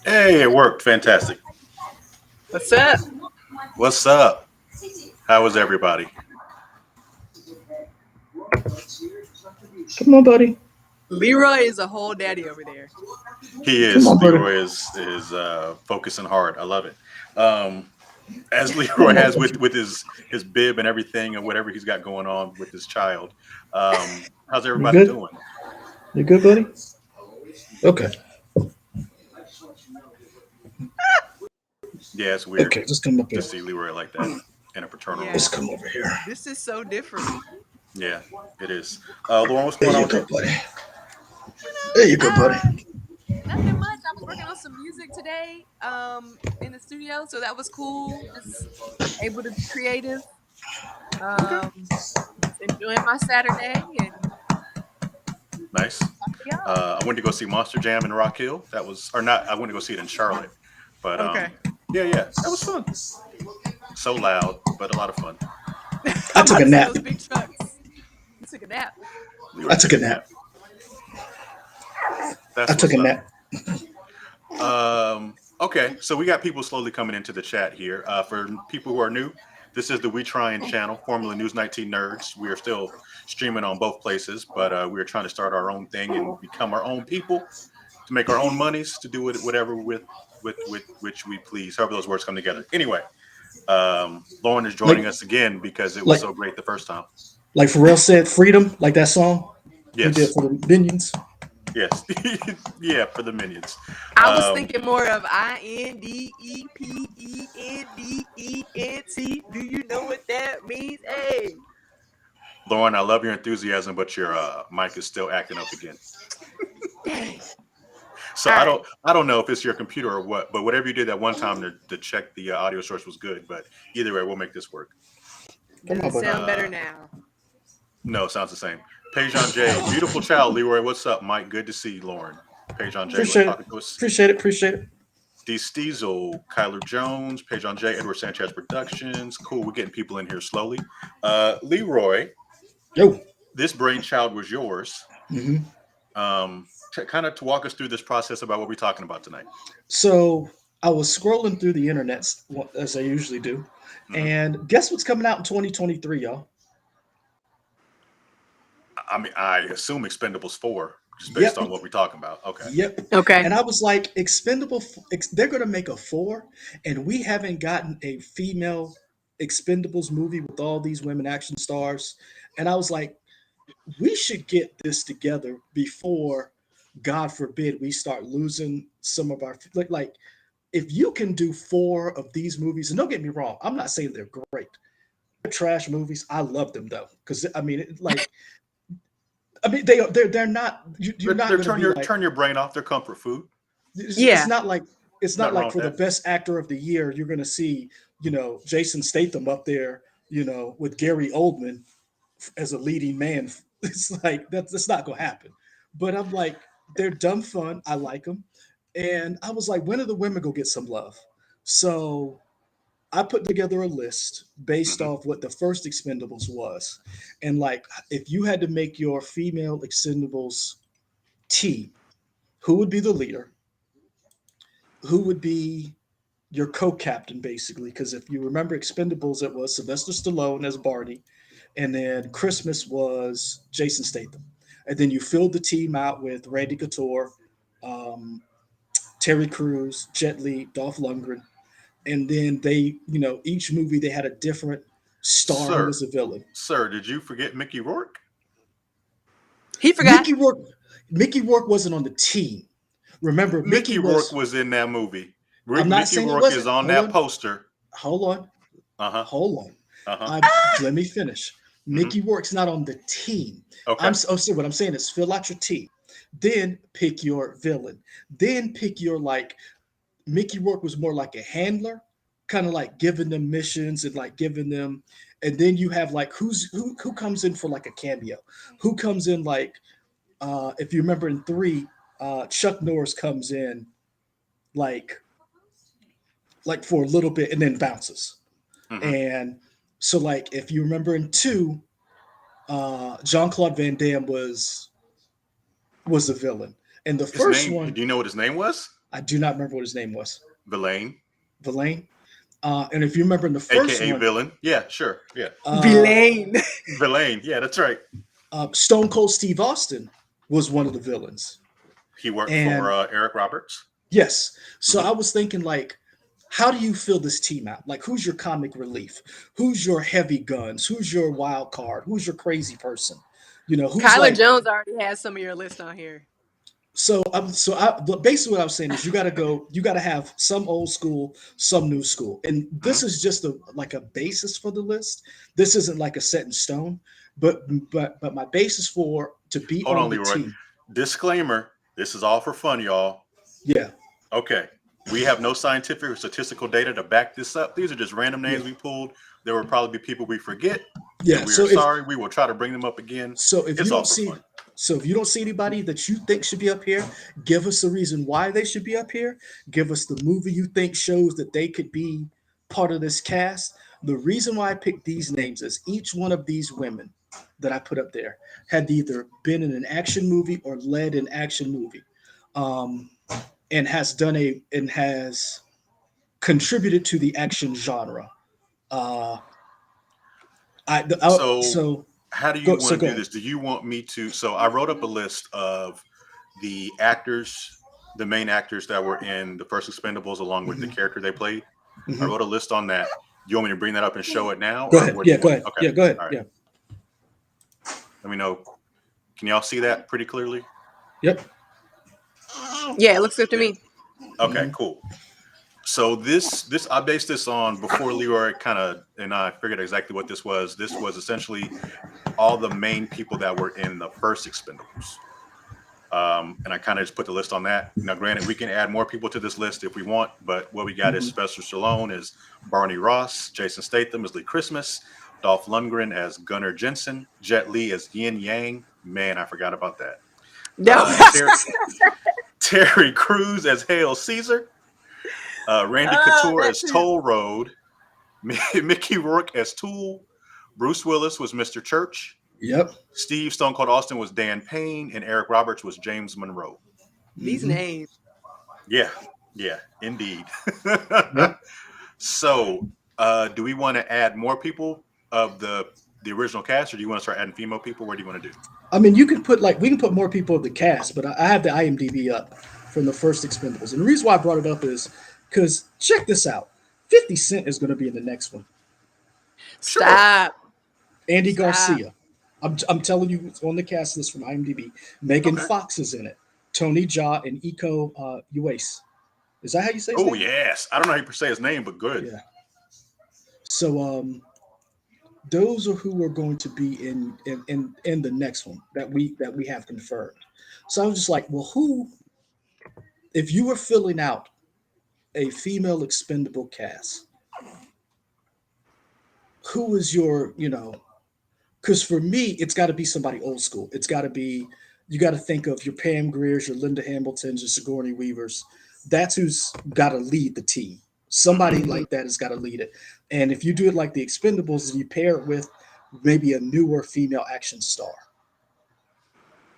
Hey, it worked. Fantastic. What's up? What's up? How is everybody? Come on, buddy. Leroy is a whole daddy over there. He Come is. on, buddy. Leroy is focusing hard. I love it. Um, as Leroy Come on, has buddy. with his bib and everything and whatever he's got going on with his child. How's You everybody good? doing? You good, buddy? Okay. Yeah, it's weird Okay, just come up to here. see Leroy like that in a paternal Yeah, role. Just come over here. this is so different. Yeah, it is. Lauren, what's There going on you with you? go, buddy. There you go, buddy. Nothing much. I was working on some music today, in the studio, so that was cool. Just able to be creative. Okay, Just enjoying my Saturday and nice. talk to y'all. I went to go see Monster Jam in Rock Hill. That was, or not. I went to go see it in Charlotte, but Okay. yeah, that was fun. So loud, but a lot of fun. I I'm took about a to see nap. those big trucks. You took a nap. Leroy I took took a nap. I That's took what's a up. nap. Okay, so we got people slowly coming into the chat here. For people who are new, this is the We Tryin' channel, formerly News 19 Nerds. We are still streaming on both places, but we're trying to start our own thing and become our own people to make our own monies to do it whatever with which we please. However those words come together. Anyway, Lauren is Like, joining us again because it was like, so great the first time. like Pharrell said, freedom, like that song he did Yes, for the Minions. yes, yeah, for the minions. I was Um, thinking more of INDEPENDENT. Do you know what that means? Hey. Lauren, I love your enthusiasm, but your mic is still acting up again. Dang. So All I right. don't I don't know if it's your computer or what, but whatever you did that one time to check the audio source was good. But either way, we'll make this work. Come Does on, it buddy. sound better Uh, now? no, sounds the same. Pejon J, beautiful child. Leroy, what's up, Mike? Good to see you, Lauren. Pejon J, Appreciate it. talking to us. Appreciate it. Appreciate it. D Steezel, Kyler Jones, Pejon J, Edward Sanchez Productions. Cool, we're getting people in here slowly. Leroy, Yo. this brainchild was yours. hmm Kind of to walk us through this process about what we're talking about tonight. So I was scrolling through the internet as I usually do, hmm and guess what's coming out in 2023, y'all? I mean, I assume Expendables 4, just based Yep. on what we're talking about. Okay. Yep. Okay. And I was like, they're going to make a four, and we haven't gotten a female Expendables movie with all these women action stars. And I was like, we should get this together before, God forbid, we start losing some of our like. If you can do four of these movies, and don't get me wrong, I'm not saying they're great. They're trash movies. I love them though, because I mean, they're not. You're not They're going to be like, turn your brain off. Their comfort food. it's Yeah. not like Nothing wrong with for the that. best actor of the year you're going to see Jason Statham up there with Gary Oldman as a leading man. It's like that's not going to happen. But I'm like, they're dumb fun. I like them, and I was like, when are the women go get some love? So I put together a list based hmm off what the first Expendables was, and like, if you had to make your female Expendables team, who would be the leader? Who would be your co-captain basically? Because if you remember Expendables, it was Sylvester Stallone as Barney, and then Christmas was Jason Statham, and then you filled the team out with Randy Couture, um, Terry Crews, Jet Li, Dolph Lundgren, and then each movie they had a different star who Sir, was a villain. sir, did you forget Mickey Rourke? He forgot. Mickey Rourke, Mickey Rourke wasn't on the team. Remember, Mickey Mickey Rourke was. was in that movie. I'm not Mickey saying he Rourke is wasn't. on that poster. Hold on, Uh huh. hold on. Uh huh. Let me finish. hmm Mickey Rourke's not on the team. Okay. So what I'm saying is fill out your team, then pick your villain, then pick your like. Mickey Rourke was more like a handler, kind of like giving them missions and like giving them, and then you have like who comes in for like a cameo, who comes in like if you remember in three, Chuck Norris comes in like for a little bit and then bounces. hmm And so like if you remember in two, Jean Claude Van Damme was the villain. And the His first name. one, Do you know what his name was? I do not remember what his name was. Villain, Villain. And if you remember in the first aka one, villain. Yeah, sure. Yeah, uh, Villain. Villain. Yeah, that's right. Stone Cold Steve Austin was one of the villains. He worked for And Eric Roberts. yes, so Hmm. I was thinking like, how do you fill this team out? Like, who's your comic relief? Who's your heavy guns? Who's your wild card? Who's your crazy person? Who's Kyler like Jones already has some of your list on here. but basically what I was saying is you got to have some old school, some new school, and this Hmm. is just like a basis for the list. This isn't like a set in stone, but my basis for to be Hold on on, the Leroy. team, Disclaimer: this is all for fun, y'all. yeah, Okay. We have no scientific or statistical data to back this up. These are just random names yeah, we pulled. There will probably be people we forget, and yeah. we are sorry. We will try to bring them up again. So if you It's all don't for see fun. so if you don't see anybody that you think should be up here, give us a reason why they should be up here. Give us the movie you think shows that they could be part of this cast. The reason why I picked these names is each one of these women that I put up there had either been in an action movie or led an action movie, um, and has contributed to the action genre. Uh, So, so how do you so want go to do ahead. this? Do you want me to? So, I wrote up a list of the actors, the main actors that were in the first Expendables, along with the Hmm. character they played. I Hmm. wrote a list on that. Do you want me to bring that up and show it now, Go or ahead. what do Yeah, you go want? ahead. Okay. Yeah, go ahead. All right. Yeah. Let me know. Can y'all see that pretty clearly? Yep. Yeah, it looks good to Yeah. me. Okay, Hmm. cool. So this I based this on before Leroy kind of and I figured exactly what this was. This was essentially all the main people that were in the first Expendables. And I kind of just put the list on that. Now, granted, we can add more people to this list if we want, but what we got is Hmm. Sylvester Stallone as Barney Ross, Jason Statham as Lee Christmas, Dolph Lundgren as Gunnar Jensen, Jet Li as Yin Yang. Man, I forgot about that. No. Terry Crews as Hail Caesar, Randy Oh, Couture as that's it. Toll Road, Mickey Rourke as Tool, Bruce Willis was Mr. Church, Yep. Steve Stone Cold Austin was Dan Payne, and Eric Roberts was James Monroe. These Hmm. names. Yeah, yeah, indeed. Yep. So, do we want to add more people of the original cast, or do you want to start adding female people? What do you want to do? I mean, you can put like we can put more people in the cast, but I have the IMDb up from the first Expendables, and the reason why I brought it up is because check this out: 50 Cent is going to be in the next one. Sure. Stop. Andy Stop. Garcia. I'm telling you, it's on the cast list from IMDb. Megan Okay. Fox is in it. Tony Jaa and Iko Uwais. Is that how you say his Oh name? yes. I don't know how you say his name, but good. Yeah. So those are who are going to be in the next one that we have confirmed. So I was just like, well, who if you were filling out a female expendable cast, who is your, because for me, it's got to be somebody old school. It's got to be, you got to think of your Pam Greers, your Linda Hamiltons, your Sigourney Weavers. That's who's got to lead the team. Hmm. Somebody like that has got to lead it. And if you do it like the Expendables, you pair it with maybe a newer female action star.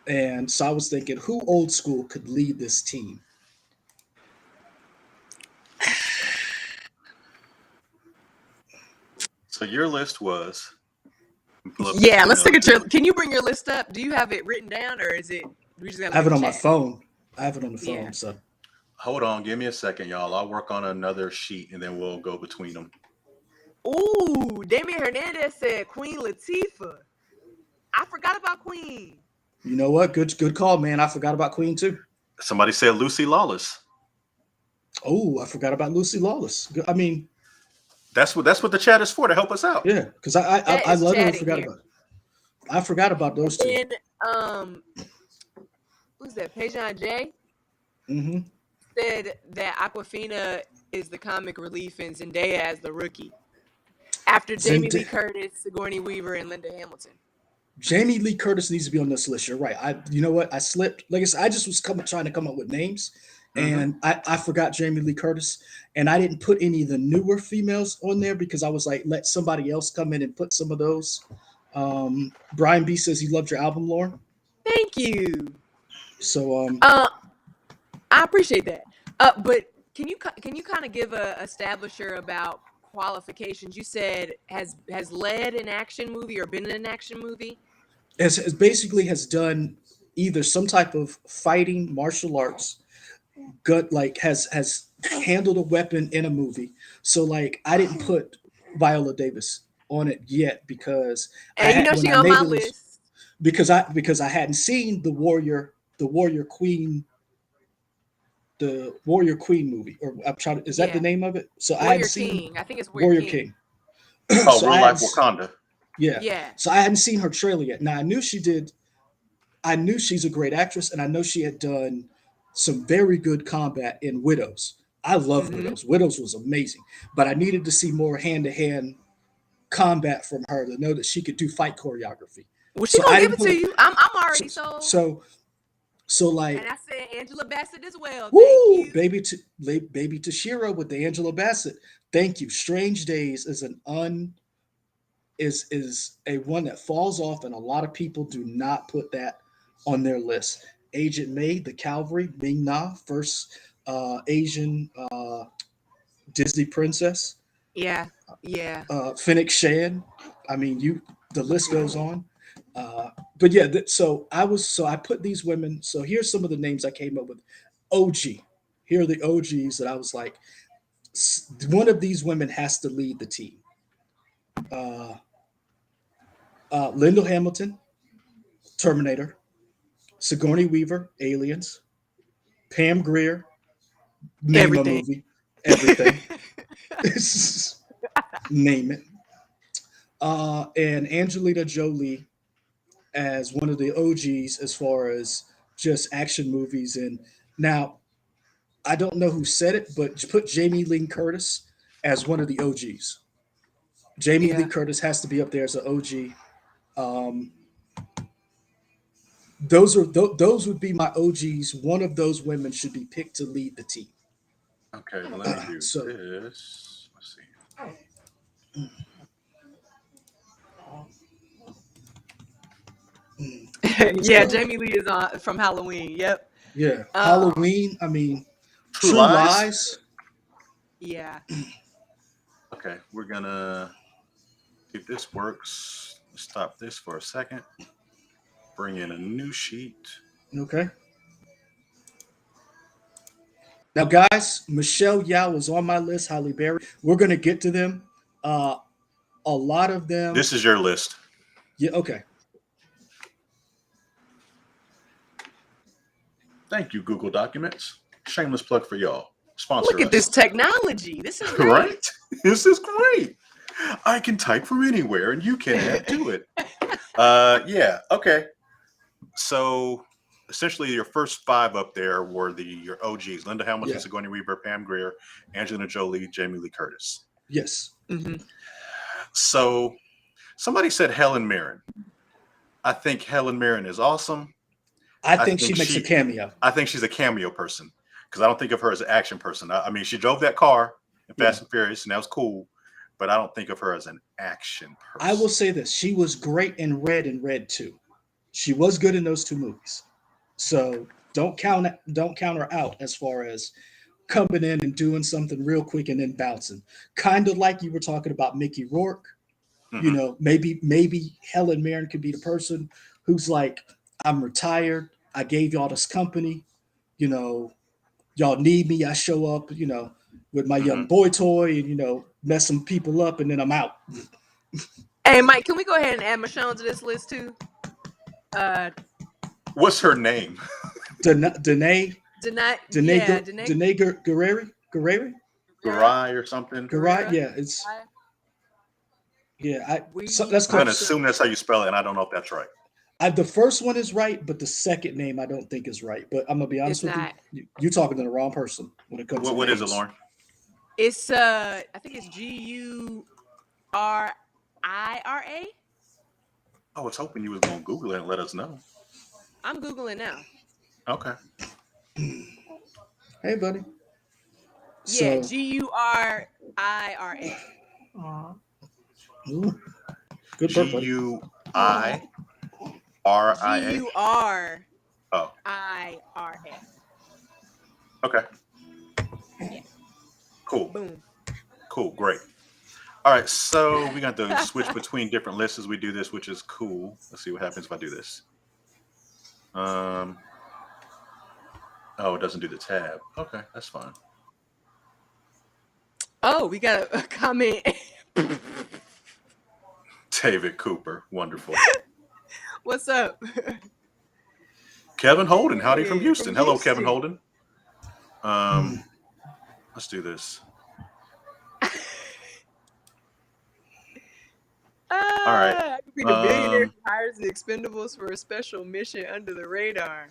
And so I was thinking, who old school could lead this team? So your list was pull up this Yeah, let's email look at your. again. Can you bring your list up? Do you have it written down, or is it we just gotta I look have at it the on my chat? phone. I have it on the Yeah. phone. So Hold on, give me a second, y'all. I'll work on another sheet and then we'll go between them. Ooh, Damian Hernandez said Queen Latifah. I forgot about Queen. you know what? Good call, man. I forgot about Queen too. Somebody said Lucy Lawless. Oh, I forgot about Lucy Lawless. I mean, That's what the chat is for to help us out. yeah, because Chat I is literally chatting forgot here. about it. I forgot about those two. And who's that? Pajan J Hmm. said that Aquafina is the comic relief and Zendaya as the rookie. After Jamie Lee Curtis, Sigourney Weaver, and Linda Hamilton. Jamie Lee Curtis needs to be on this list. You're right. You know what? I slipped. Like I said, I just was trying to come up with names, Hmm. and I forgot Jamie Lee Curtis, and I didn't put any of the newer females on there because I was like, let somebody else come in and put some of those. Brian B says he loved your album, Lauren. Thank you. So I appreciate that. But can you kind of give a establisher about qualifications? You said has led an action movie or been in an action movie. Has basically has done either some type of fighting martial arts, gut like has handled a weapon in a movie. So like I didn't put Viola Davis on it yet because I And you had know when she I on made my the list list. because I hadn't seen the Warrior Queen movie, or I'm trying to, is that the Yeah, name of it? So I hadn't Warrior seen King. I think it's Warrior Warrior King. King. Oh, So real I life hadn't Wakanda. yeah. Yeah. So I hadn't seen her trailer yet. Now I knew she's a great actress, and I know she had done some very good combat in Widows. I love Mm-hmm. Widows. Widows was amazing, but I needed to see more hand to hand combat from her to know that she could do fight choreography. Well, she So gonna I give didn't it put to her. you. I'm So already sold. so, so And like, I said Angela Bassett as well. Thank woo, you. baby Tashira with the Angela Bassett. Thank you. Strange Days is a one that falls off, and a lot of people do not put that on their list. Agent May, the Cavalry, Ming Na, first Asian Disney princess, Yeah. Yeah. Fennec Shan. I mean, the list goes on. But yeah, so I put these women. So here's some of the names I came up with. OG. Here are the OGs that I was like, one of these women has to lead the team. Uh, Lyndall Hamilton, Terminator. Sigourney Weaver, Aliens. Pam Grier, name a Everything. movie, everything. Name it. And Angelina Jolie as one of the OGs as far as just action movies. And now, I don't know who said it, but put Jamie Lee Curtis as one of the OGs. Jamie Lee Yeah. Curtis has to be up there as an OG. Um, those would be my OGs. One of those women should be picked to lead the team. Okay, let me do So this. Let's see. Yeah, so Jamie Lee is on from Halloween. Yep. yeah, Um, Halloween. I mean, True True Lies. Lies. yeah. Okay, we're gonna, if this works, stop this for a second. Bring in a new sheet. Okay. Now, guys, Michelle Yao was on my list. Halle Berry. We're gonna get to them. Uh, a lot of them. This is your list. Yeah. Okay. Thank you, Google Documents. Shameless plug for y'all. Sponsor Look at this us. technology. This is great. Right? This is great. I can type from anywhere and you can add to it. Yeah, okay. So essentially your first five up there were your OGs: Linda Hamilton, Yeah. Sigourney Weaver, Pam Grier, Angelina Jolie, Jamie Lee Curtis. Yes. Mm-hmm. So somebody said Helen Mirren. I think Helen Mirren is awesome. I I think she think makes a cameo. I think she's a cameo person because I don't think of her as an action person. I mean, she drove that car in Yeah. Fast and Furious, and that was cool, but I don't think of her as an action I will person. say this: she was great in Red and Red Two. She was good in those two movies. So don't count her out as far as coming in and doing something real quick and then bouncing. Kind of like you were talking about Mickey Rourke. You Hmm. know, maybe Helen Mirren could be the person who's like, I'm retired. I gave y'all this company. You know, y'all need me. I show up. With my young Hmm. boy toy and mess some people up, and then I'm out. Hey, Mike, can we go ahead and add Michonne to this list too? Uh, What's her name? Danae, Yeah, Danae Danae Guerrera. Garai or something? Garai. Guerrera. Yeah, We that's I'm gonna close. assume that's how you spell it, and I don't know if that's right. The first one is right, but the second name I don't think is right. But I'm gonna be honest It's with you, not. you're talking to the wrong person when it comes to What is it, names. Lauren? It's I think it's Gurira. I was hoping you was gonna Google it and let us know. I'm googling now. Okay. Hey, buddy. Yeah, So, Gurira. ooh, good G burp, buddy. U I R I A. Gurira. Oh, okay. Cool. Boom. Cool. Great. All right. So we got to switch between different lists as we do this, which is cool. Let's see what happens if I do this. Um. Oh, it doesn't do the tab. Okay, that's fine. Oh, we got a comment. David Cooper. Wonderful. What's up? Kevin Holden. Howdy from Hey, Houston. Hello, Kevin Houston. Holden. Um. Let's do this. All right. I could be the billionaire Um. who hires the Expendables for a special mission under the radar.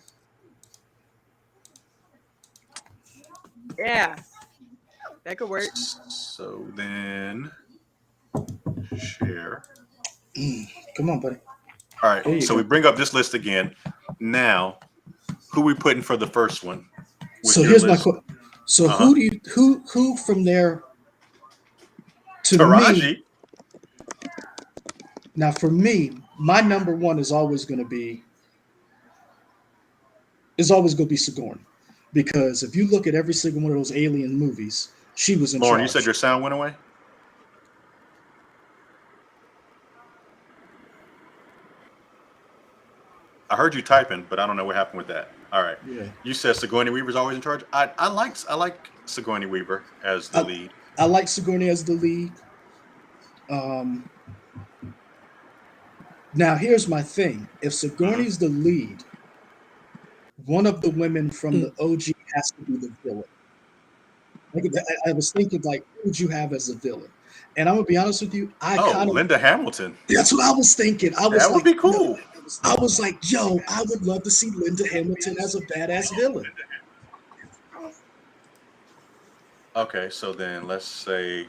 Yeah, that could work. So then share. Come on, buddy. All There right. you So go. we bring up this list again. Now, who we putting for the first one? With So your here's my list? question. So Uh-huh. who from there to me Taraji. now for me, my number one is always going to be Sigourney, because if you look at every single one of those alien movies, she was in Lauren, you said charge. your sound went away? I heard you typing, but I don't know what happened with that. All right. Yeah, You said Sigourney Weaver's always in charge. I like Sigourney Weaver as the I, lead. I like Sigourney as the lead. Um, Now here's my thing: if Hmm. Sigourney's the lead, one of the women from the OG has to be the villain. Like, I was thinking, like, who would you have as a villain? And I'm gonna be honest with you, I Oh, kind of Linda Hamilton. that's what I was thinking. I was That would like, be no, cool. I was like, yo, I would love to see Linda Hamilton as a badass villain. Okay, so then let's say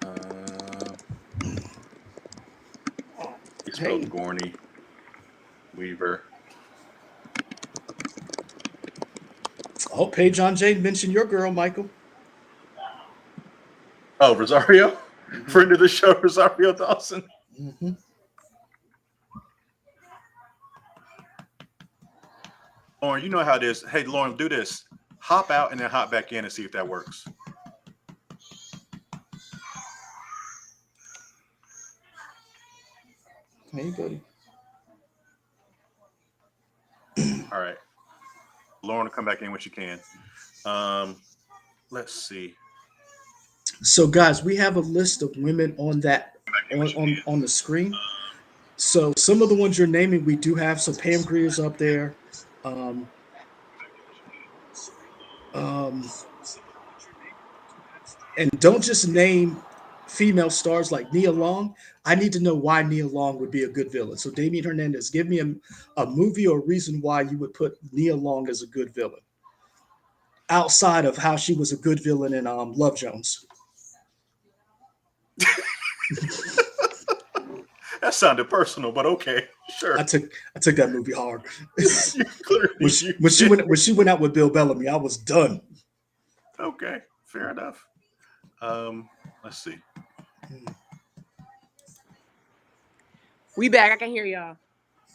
uh, you spelled Hey, Gorney Weaver. oh, hey, John Jay mentioned your girl, Michael. Oh, Rosario, Hmm. friend of the show, Rosario Dawson. Hmm. Lauren, you know how it is. Hey, Lauren, do this. Hop out and then hop back in and see if that works. Hey, buddy. All right. Lauren will come back in when she can. Um, let's see. So, guys, we have a list of women on that on the screen. So some of the ones you're naming, we do have. So Pam Greer's up there. Um, um, and don't just name female stars like Nia Long. I need to know why Nia Long would be a good villain. So Damien Hernandez, give me a movie or a reason why you would put Nia Long as a good villain, outside of how she was a good villain in Love Jones. That sounded personal, but okay, I sure. took I took that movie hard. You clearly when you she did. went out with Bill Bellamy, I was done. Okay, fair enough. Um, let's see. We back. I can hear y'all.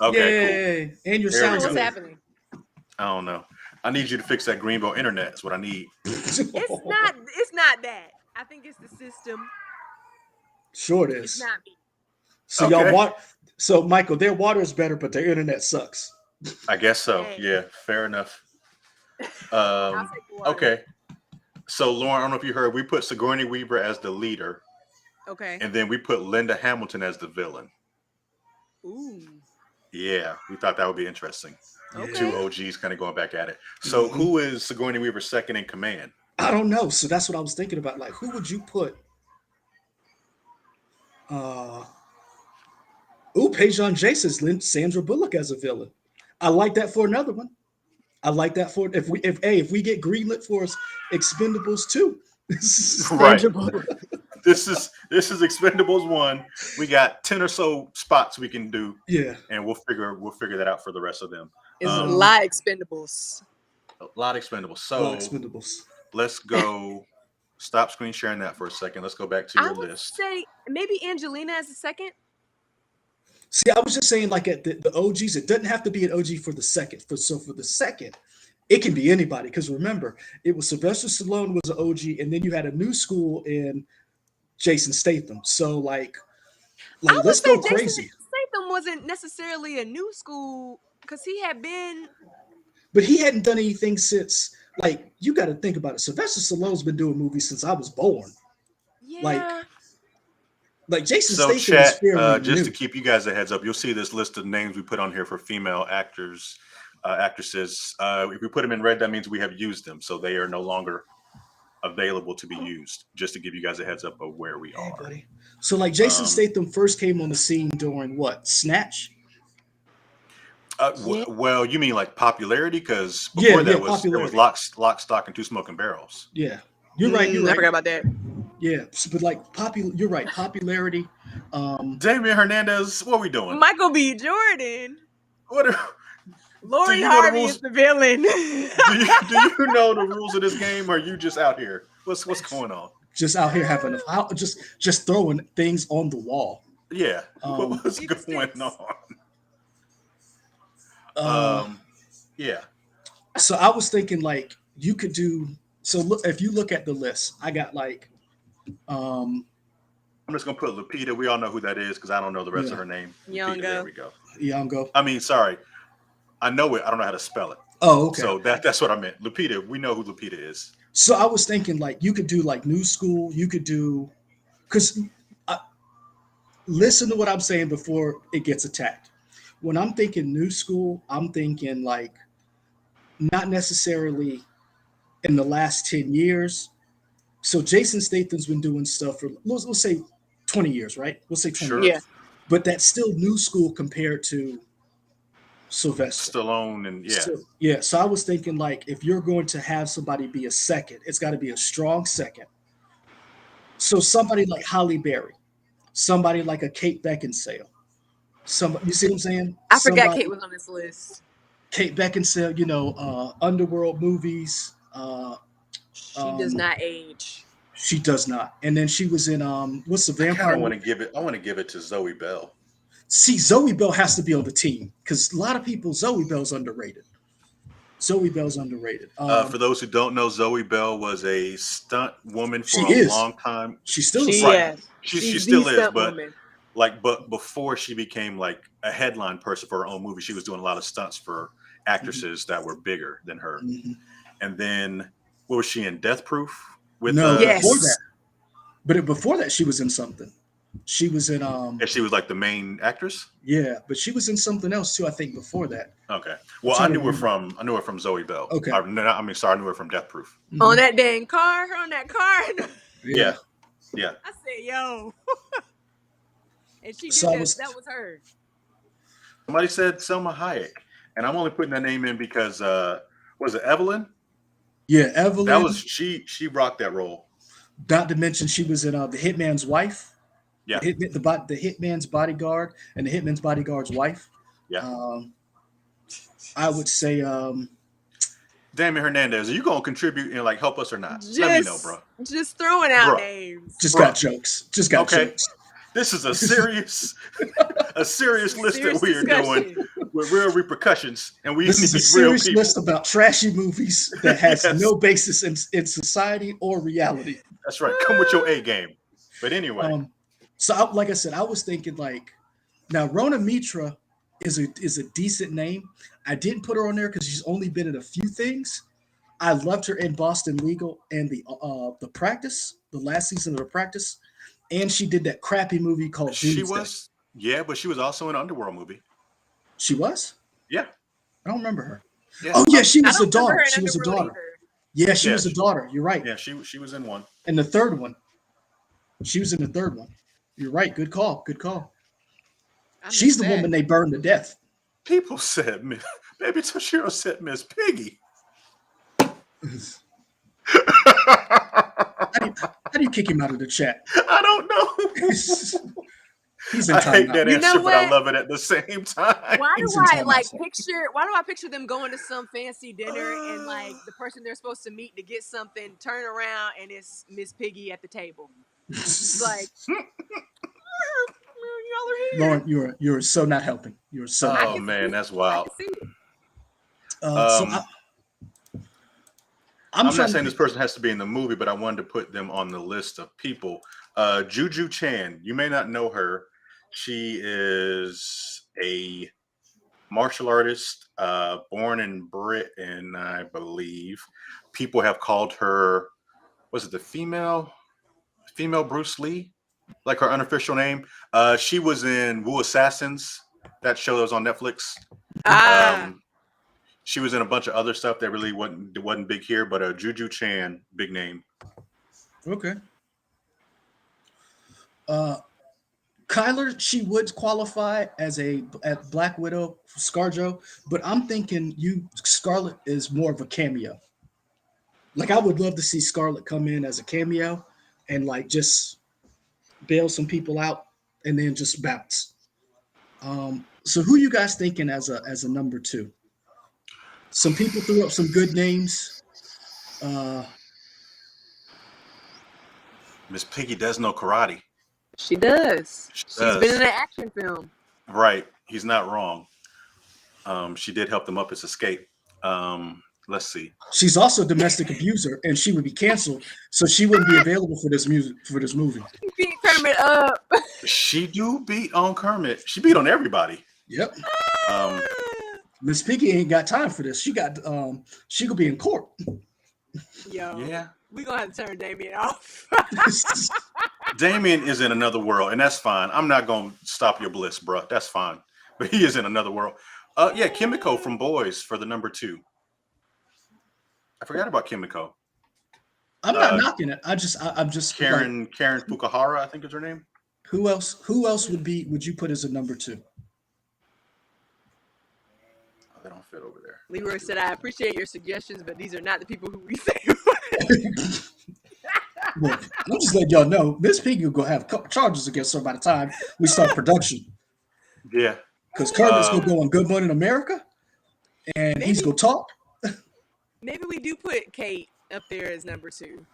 Okay, cool. Yay! And your There we sound's What's go. good. happening? I don't know. I need you to fix that Greenville internet. That's what I need. It's not. It's not that. I think it's the system. Sure it It's is. not me. So y'all Okay, want so Michael, their water is better, but their internet sucks. I guess so. Hey, Yeah, fair enough. I'll Um, take the water. okay. So Lauren, I don't know if you heard, we put Sigourney Weaver as the leader, Okay. and then we put Linda Hamilton as the villain. Ooh. Yeah, we thought that would be interesting. Two Okay. OGs kind of going back at it. So Mhm. who is Sigourney Weaver's second in command? I don't know. So that's what I was thinking about. Like, who would you put? Uh Peijon J says Sandra Bullock as a villain. I like that for another one. I like that for if we get greenlit for Expendables 2. Right. Sandra Bullock This is Expendables 1. We got 10 or so spots we can do, Yeah. and we'll figure that out for the rest of them. is a Um lot of Expendables. A lot of Expendables. a lot of So Expendables. let's go. Stop screen sharing that for a second. Let's go back to I your would list. say maybe Angelina as a second. See, I was just saying, like at the OGs, it doesn't have to be an OG for the second. For the second, It can be anybody because remember, it was Sylvester Stallone was an OG, and then you had a new school in Jason Statham. So I like would let's say go Jason crazy. Statham wasn't necessarily a new school because he had been. But he hadn't done anything since. Like you got to think about it. Sylvester Stallone's been doing movies since I was born. Like Yeah. like Jason So, Statham is chat, fairly just to new. keep you guys a heads up, you'll see this list of names we put on here for female actors, actresses. If we put them in red, that means we have used them, so they are no longer available to be used. Just to give you guys a heads up of where we Hey, are. buddy. So like Jason Um, Statham first came on the scene during what? Snatch? Yeah. well, you mean like popularity? Because Yeah, before yeah, that was there was popularity. lock, stock, and two smoking barrels. Yeah. You're right, you're I right. forgot about that. Yeah. But like you're right, popularity. Damien Hernandez, what are we doing? Michael B. Jordan. What are, Lori you know the Harvey is rules? the villain. Do you know the rules of this game? Or are you just out here? What's going on? Just out here having just throwing things on the wall. Yeah, Um what's Eat the going sticks. on? uh Yeah. so I was thinking like you could do so look if you look at the list, I got like um I'm just gonna put Lupita. We all know who that is because I don't know the rest of yeah, her name. Lupita, there Younger. we go. Yongo. I mean, sorry, I know it. I don't know how to spell it. Oh, okay. So that's what I meant. Lupita. We know who Lupita is. So I was thinking like you could do like new school, you could do because listen to what I'm saying before it gets attacked. When I'm thinking new school, I'm thinking like not necessarily in the last 10 years. So Jason Statham's been doing stuff for let's say 20 years, right? We'll say 20 Sure. Yeah. years. But that's still new school compared to Sylvester. Stallone and yeah, So yeah, so I was thinking like if you're going to have somebody be a second, it's got to be a strong second. So somebody like Holly Berry, somebody like a Kate Beckinsale, somebody you see what I'm saying? I forgot Kate Somebody was on this list. Kate Beckinsale, Underworld movies. She does Um, not age. she does not. And then she was in what's the I kind vampire of want to movie? give it. I want to give it to Zoe Bell. See, Zoe Bell has to be on the team because a lot of people Zoe Bell's underrated. Zoe Bell's underrated. For those who don't know, Zoe Bell was a stunt woman She for a is. long time. She's still a She Right. stunt. She she's still the is, stunt but woman. but before she became like a headline person for her own movie, she was doing a lot of stunts for actresses that were bigger than her. Mhm. And then what was she in? Death Proof with No, Yes. before that. But before that, she was in something. She was in and she was like the main actress. yeah, but she was in something else too. I think before that. Okay. Well, trying to remember. I knew her from Zoe Bell. Okay. I mean, sorry, I knew her from Death Proof. On that dang car, her on that car. Yeah. Yeah. I said, yo. And she did So I that. was- That was her. Somebody said Selma Hayek, and I'm only putting that name in because was it Evelyn? Yeah, Evelyn. That was she rocked that role. Not to mention she was in the Hitman's Wife. Yeah. The Hitman's Bodyguard and the Hitman's Bodyguard's wife. Yeah. I would say Damien Hernandez, are you gonna contribute and like help us or not? Let me know, bro. Just throwing out Bro. names. just Bruh. got jokes. Just got Okay. jokes. This is a serious list Serious that we are doing discussion. with real repercussions, and we This is a need real serious people. list about trashy movies that has Yes. no basis in society or reality. That's right. Come with your A game. But anyway, Like I said, I was thinking like now Rona Mitra is a decent name. I didn't put her on there because she's only been in a few things. I loved her in Boston Legal and the Practice, the last season of The Practice, and she did that crappy movie called she Doomsday. was but she was also in an Underworld movie. She was? Yeah. I don't remember her. Yeah. Oh yeah, she I was don't a daughter. remember her in She was a Underworld daughter. either. Yeah, she Yeah, was a daughter. You're right. Yeah, she was in one. And the third one. She was in the third one. You're right. Good call. Good call. I She's missed the that. woman they burned to death. People said Baby Toshiro said Miss Piggy. How do you kick him out of the chat? I don't know. He's in I hate timeout. that You know answer, but I what? love it at the same time. Why He's do in I timeout. why do I picture them going to some fancy dinner and like the person they're supposed to meet to get something turn around and it's Miss Piggy at the table? It's like y'all are here. Lauren, you're so not helping. You're so. I Oh can man, see that's it. I wild. can see it. So I'm I'm not trying to saying this think. person has to be in the movie, but I wanted to put them on the list of people. Juju Chan, you may not know her. She is a martial artist, born in Britain, I believe. People have called her, was it the female Bruce Lee, like her unofficial name? She was in Wu Assassins, that show that was on Netflix. Ah, Um, she was in a bunch of other stuff that really wasn't big here, but Juju Chan, big name. Okay. Uh, Kyler, she would qualify as a at Black Widow, ScarJo, but I'm thinking you Scarlet is more of a cameo. Like I would love to see Scarlet come in as a cameo and like just bail some people out and then just bounce. So who you guys thinking as a number two? Some people threw up some good names. Uh, Miss Piggy does know karate. she does. She She's been in does. an action film. Right. He's not wrong. She did help them up his escape. Let's see. she's also a domestic abuser, and she would be canceled, so she wouldn't be available for this music for this movie. Beat Kermit up. She do beat on Kermit. She beat on everybody. Yep. Um, Miss Piggy ain't got time for this. She could be in court. Yo, yeah. we gonna have to turn Damien off. Damien is in another world, and that's fine. I'm not gonna stop your bliss, bro. That's fine. But he is in another world. Yeah, Kimiko from Boys for the number two. I forgot about Kimiko. I'm not knocking it. I'm just like, Karen Fukuhara, I think is her name. who else? Who else would you put as a number two? Oh, they don't fit over there. Leroy said, "I appreciate your suggestions, but these are not the people who we say." Look, I'm just letting y'all know Miss Piggy will go have charges against her by the time we start production. Yeah. Because Kermit's gonna go on Good Morning America, and he's gonna talk. Maybe we do put Kate up there as number two.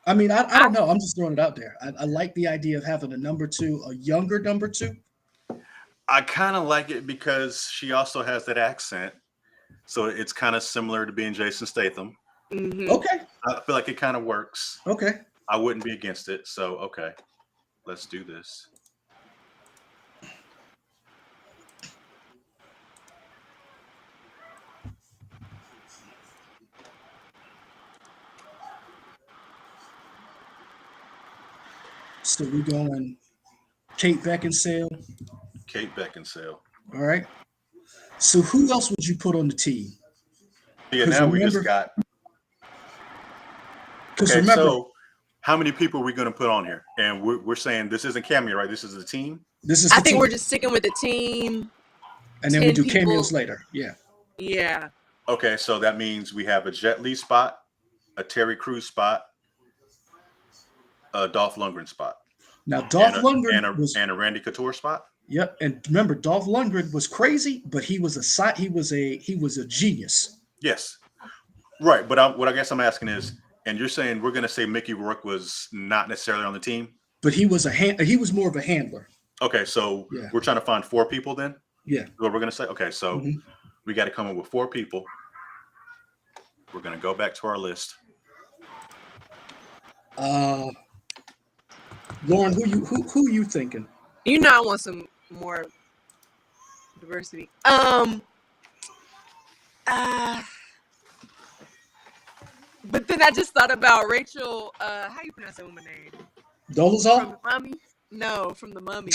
I mean, I don't know. I'm just throwing it out there. I like the idea of having a number two, a younger number two. I kind of like it because she also has that accent. So it's kind of similar to being Jason Statham. Mm-hmm. Okay. I feel like it kind of works. Okay. I wouldn't be against it. So, okay, let's do this. So we're going Kate Beckinsale. Kate Beckinsale. All right. So who else would you put on the team? Yeah, 'Cause now we remember- just got. Because Okay, remember, so how many people are we going to put on here? And we're saying this isn't cameo, right? This is the team. this is I the think team. we're just sticking with the team. And then we 10 do people. cameos later. Yeah. Yeah. Okay, so that means we have a Jet Li spot, a Terry Crews spot, a Dolph Lundgren spot, Now Dolph and Lundgren was and a Randy Couture spot. yep. And remember, Dolph Lundgren was crazy, but he was a genius. Yes, right. But what I guess I'm asking is, and you're saying we're going to say Mickey Rourke was not necessarily on the team. But he was he was more of a handler. Okay, so Yeah. we're trying to find four people then. Yeah. What we're going to say? Okay, so Mhm. we got to come up with four people. We're going to go back to our list. Lauren, who you thinking? You know I want some more diversity. But then I just thought about Rachel, how you pronounce that woman's name? From Dolezal? the Mummy? No, from the Mummy.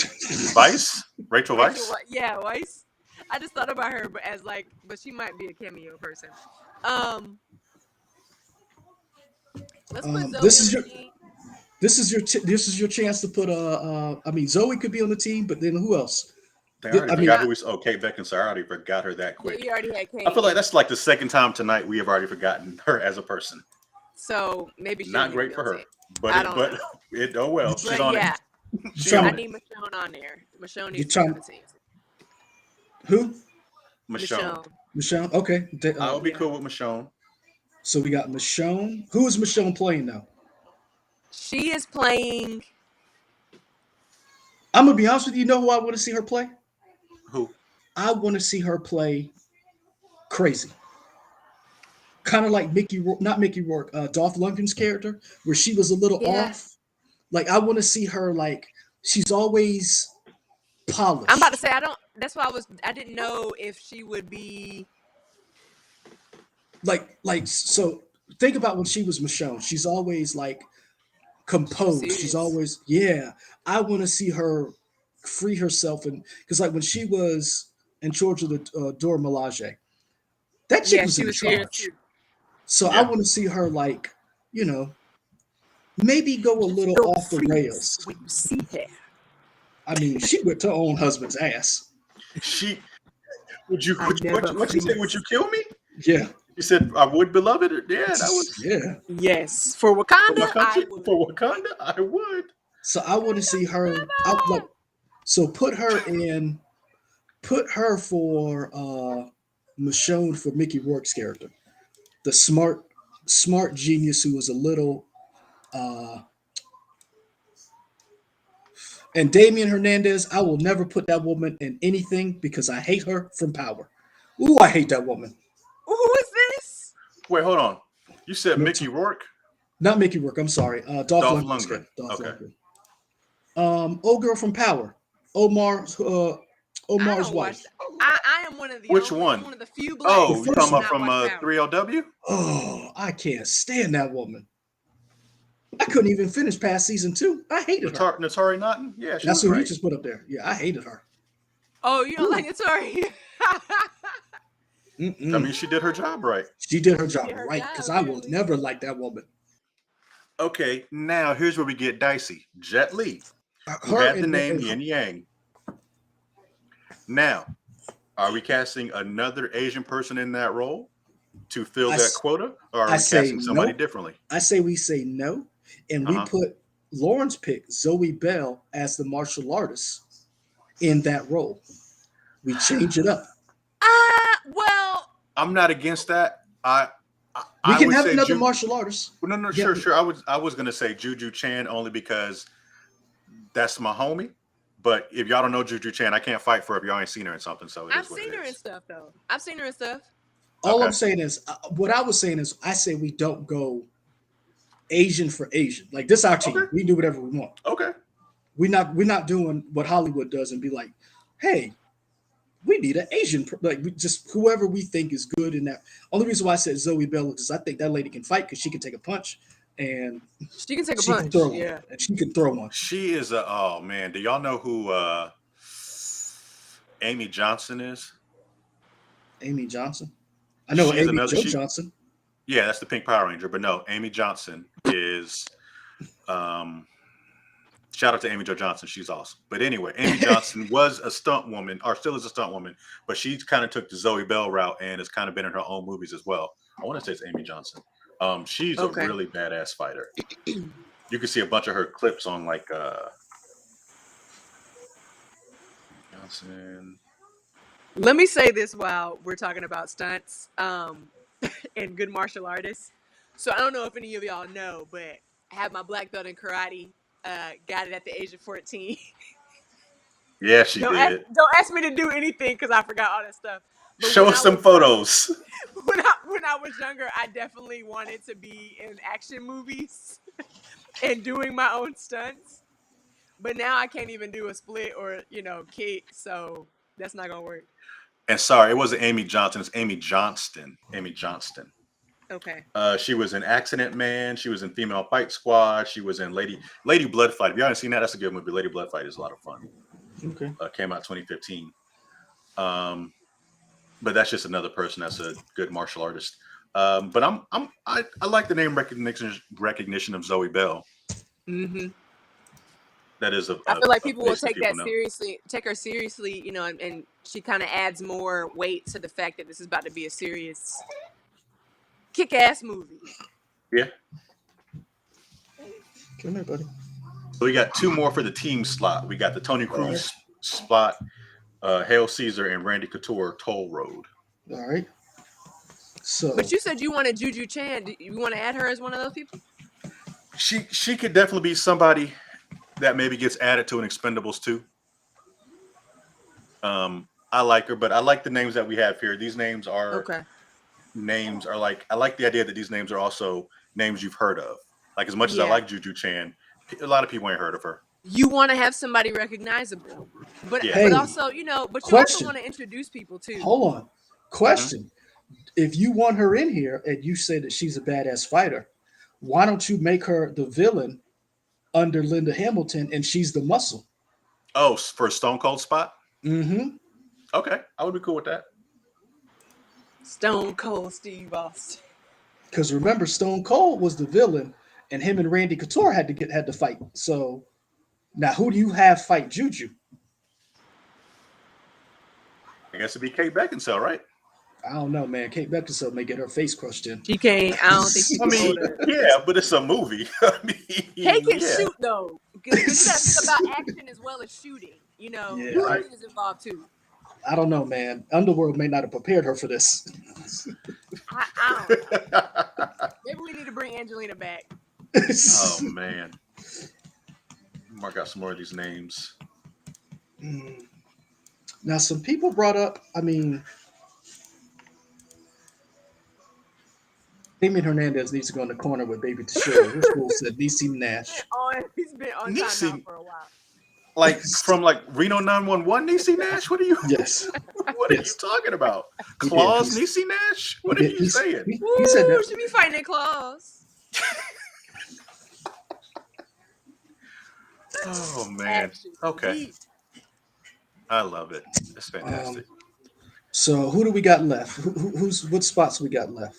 Vice, Rachel Vice. Yeah, Weiss. I just thought about her as like, but she might be a cameo person. Let's put Zoe This is on your the team. this is your chance to put I mean Zoe could be on the team, but then who else? They already I mean- forgot who we. Oh, Kate Beckinsale. I already forgot her that Yeah, quick. you already had Kate. I feel like that's like the second time tonight we have already forgotten her as a person. So maybe she Not don't great need for to be her, on but I it, don't but know. it oh well. She's But on yeah, it. She's Trying I on it. need Michonne on there. Michonne You needs to be on trying- the team. Who? Michonne. Michonne. Okay. I would be yeah. cool with Michonne. So we got Michonne. Who is Michonne playing now? She is playing. I'm gonna be honest with you. You know who I want to see her play? Who? I want to see her play Crazy. kind of like not Mickey Rourke, Dolph Lundgren's character, where she was a little Yeah. off. Like I want to see her like she's always I'm about to polished. say I don't. That's why I didn't know if she would be. Like so. Think about when she was Michonne. She's always like She was composed. She's serious. always yeah. I want to see her free herself and because like when she was in charge of the Dora Milaje, that chick Yeah, was she in was serious charge. too. So I Yeah. want to see her like you know maybe go a Just little don't off the freeze rails. when you see her. I mean, she whipped her own husband's ass. She would you I would you, never what you say? Would you freeze. kill me? Yeah, You said I would, beloved. Yeah, that was yeah. Yes, for for my Wakanda, I country. would. For Wakanda, I would. So I want to see her. I like so put her for Michonne for Mickey Rourke's character, the smart genius who was a little uh and Damian Hernandez. I will never put that woman in anything because I hate her from Power. Ooh, I hate that woman. Who is this? Wait, hold on. You said No, Mickey Rourke, not Mickey Rourke. I'm sorry. Dolph Dolph Lundgren's Lundgren. character. Dolph Okay. Lundgren. Old girl from Power, Omar's I Omar's don't watch. wife. I am one of the Which only. I'm one? one of the few The Oh, blacks you that first talking do one. about not from watch Power. 3LW? Oh, I can't stand that woman. I couldn't even finish past season 2. I hated her. Natari Naughton? Yeah, she That's was who he great. just put up there. Yeah, I hated her. Oh, you don't like Ooh. it? Sorry. I Mm-mm. mean, she did her job right. She did her She job did her right job, because I will apparently. never like that woman. Okay, now here's where we get dicey. Jet Li, who Her had the and, name and her, Yin Yang. Now, are we casting another Asian person in that role to fill I, that s- quota, or are I we say casting somebody no. differently? I say we say no, and Uh we huh. put Lauren's pick Zoe Bell as the martial artist in that role. We change it up. Well, I'm not against that. We I can would have say another martial artist. no, no, Yeah, sure, sure. I was gonna say Juju Chan only because that's my homie. But if y'all don't know Juju Chan, I can't fight for her if y'all ain't seen her in something. So it I've is what it seen her in is. stuff though. I've seen her in stuff. all I'm Okay. saying is, what I was saying is, I say we don't go Asian for Asian. Like this, our Okay. team. We do whatever we want. Okay. We're not doing what Hollywood does and be like, hey, we need an Asian, like we just whoever we think is good in that. Only reason why I said Zoe Bell is I think that lady can fight because she can take a punch and She can take a she can punch. throw one, Yeah. and she can throw one. She is a oh man. Do y'all know who Amy Johnson is? Amy Johnson. I know She's Amy another Jo she Johnson. yeah, that's the Pink Power Ranger. But no, Amy Johnson is um shout out to Amy Jo Johnson. She's awesome. But anyway, Amy Johnson was a stunt woman, or still is a stunt woman, but she kind of took the Zoe Bell route and has kind of been in her own movies as well. I want to say it's Amy Johnson. She's a Okay. really badass fighter. You can see a bunch of her clips on like Johnson. Let me say this while we're talking about stunts and good martial artists. So I don't know if any of y'all know, but I have my black belt in karate. Got it at the age of 14. Yeah, she did. Don't ask me to do anything because I forgot all that stuff. But Show when us I some was photos. when I was younger, I definitely wanted to be in action movies and doing my own stunts. But now I can't even do a split or kick, so that's not gonna work. And sorry, it wasn't Amy Johnson. It's Amy Johnston. Amy Johnston. Okay. She was in Accident Man. She was in Female Fight Squad. She was in Lady Blood Fight. If you haven't seen that, that's a good movie. Lady Blood Fight is a lot of fun. Okay. Came out 2015. But that's just another person that's a good martial artist. But I like the name recognition of Zoe Bell. Mm-hmm. That is I feel like a people will face that take people that know. seriously, take her seriously, and she kind of adds more weight to the fact that this is about to be a serious kick-ass movie. Yeah. Come here, buddy. So we got two more for the team slot. We got the Tony Cruz spot, Hail Caesar, and Randy Couture Toll Road. All right. So But you said you wanted Juju Chan. Do you want to add her as one of those people? She could definitely be somebody that maybe gets added to an Expendables 2. I like her, but I like the names that we have here. These names are Okay. names are like. I like the idea that these names are also names you've heard of. Like as much as I Yeah. like Juju Chan, a lot of people ain't heard of her. You want to have somebody recognizable, but Yeah. Hey, also, but you also question. want to introduce people too. Hold on. Hmm. Question. If you want her in here and you say that she's a badass fighter, why don't you make her the villain under Linda Hamilton and she's the muscle? Oh, for a Stone Cold spot. Mm-hmm. Okay, I would be cool with that. Stone Cold Steve Austin. Because remember, Stone Cold was the villain, and him and Randy Couture had to fight. So now, who do you have fight Juju? I guess it'd be Kate Beckinsale, right? I don't know, man. Kate Beckinsale may get her face crushed in. She can't. I don't think she I can mean, hold her. yeah, but it's a movie. I mean, Kate can yeah. shoot though. Because you got to think about action as well as shooting. Yeah, Shooting is involved too. I don't know, man. Underworld may not have prepared her for this. I don't know. Maybe we need to bring Angelina back. Oh man, mark out some more of these names. Now, some people brought up. I mean, Damien Hernandez needs to go in the corner with Baby Tashira. This fool said DC Nash. He's been on Niecy- timeout for a while. Like from like Reno 911, Niecy Nash. What are you? Yes. What are you Yes. talking about? He did. Claus He's- Niecy Nash? What are you saying? He said Ooh, that. should be fighting their claws. Oh man. Action. Okay, Deep. I love it. It's fantastic. So who do we got left? Who's what spots we got left?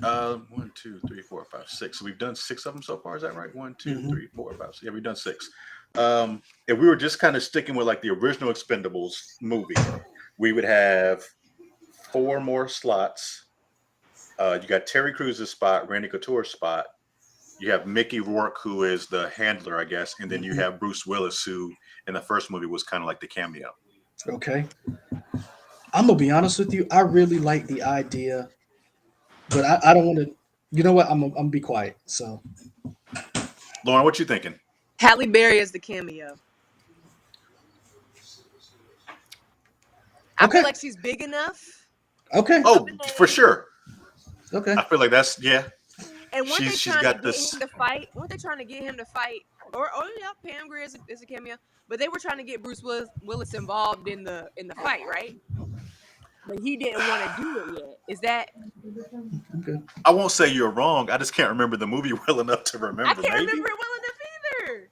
1, 2, 3, 4, 5, 6. So we've done 6 of them so far. Is that right? 1, 2, Mhm. 3, 4, 5, 6. Yeah, we've done 6. If we were just kind of sticking with like the original Expendables movie, we would have 4 more slots. You got Terry Cruz's spot, Randy Couture's spot. You have Mickey Rourke, who is the handler, I guess, and then you have Bruce Willis, who in the first movie was kind of like the cameo. Okay. I'm gonna be honest with you. I really like the idea, but I don't want to. You know what? I'm gonna be quiet. So Lauren, what you thinking? Halle Berry is the cameo. I Okay. feel like she's big enough. okay, Oh, for sure. okay. I feel like that's And weren't they She's trying to got get this. him to fight? Weren't they trying to get him to fight? Or yeah, Pam Grier is a cameo. But they were trying to get Bruce Willis involved in the fight, right? But he didn't want to do it yet. Is that? Okay. I won't say you're wrong. I just can't remember the movie well enough to remember. I can't Maybe remember it well enough either.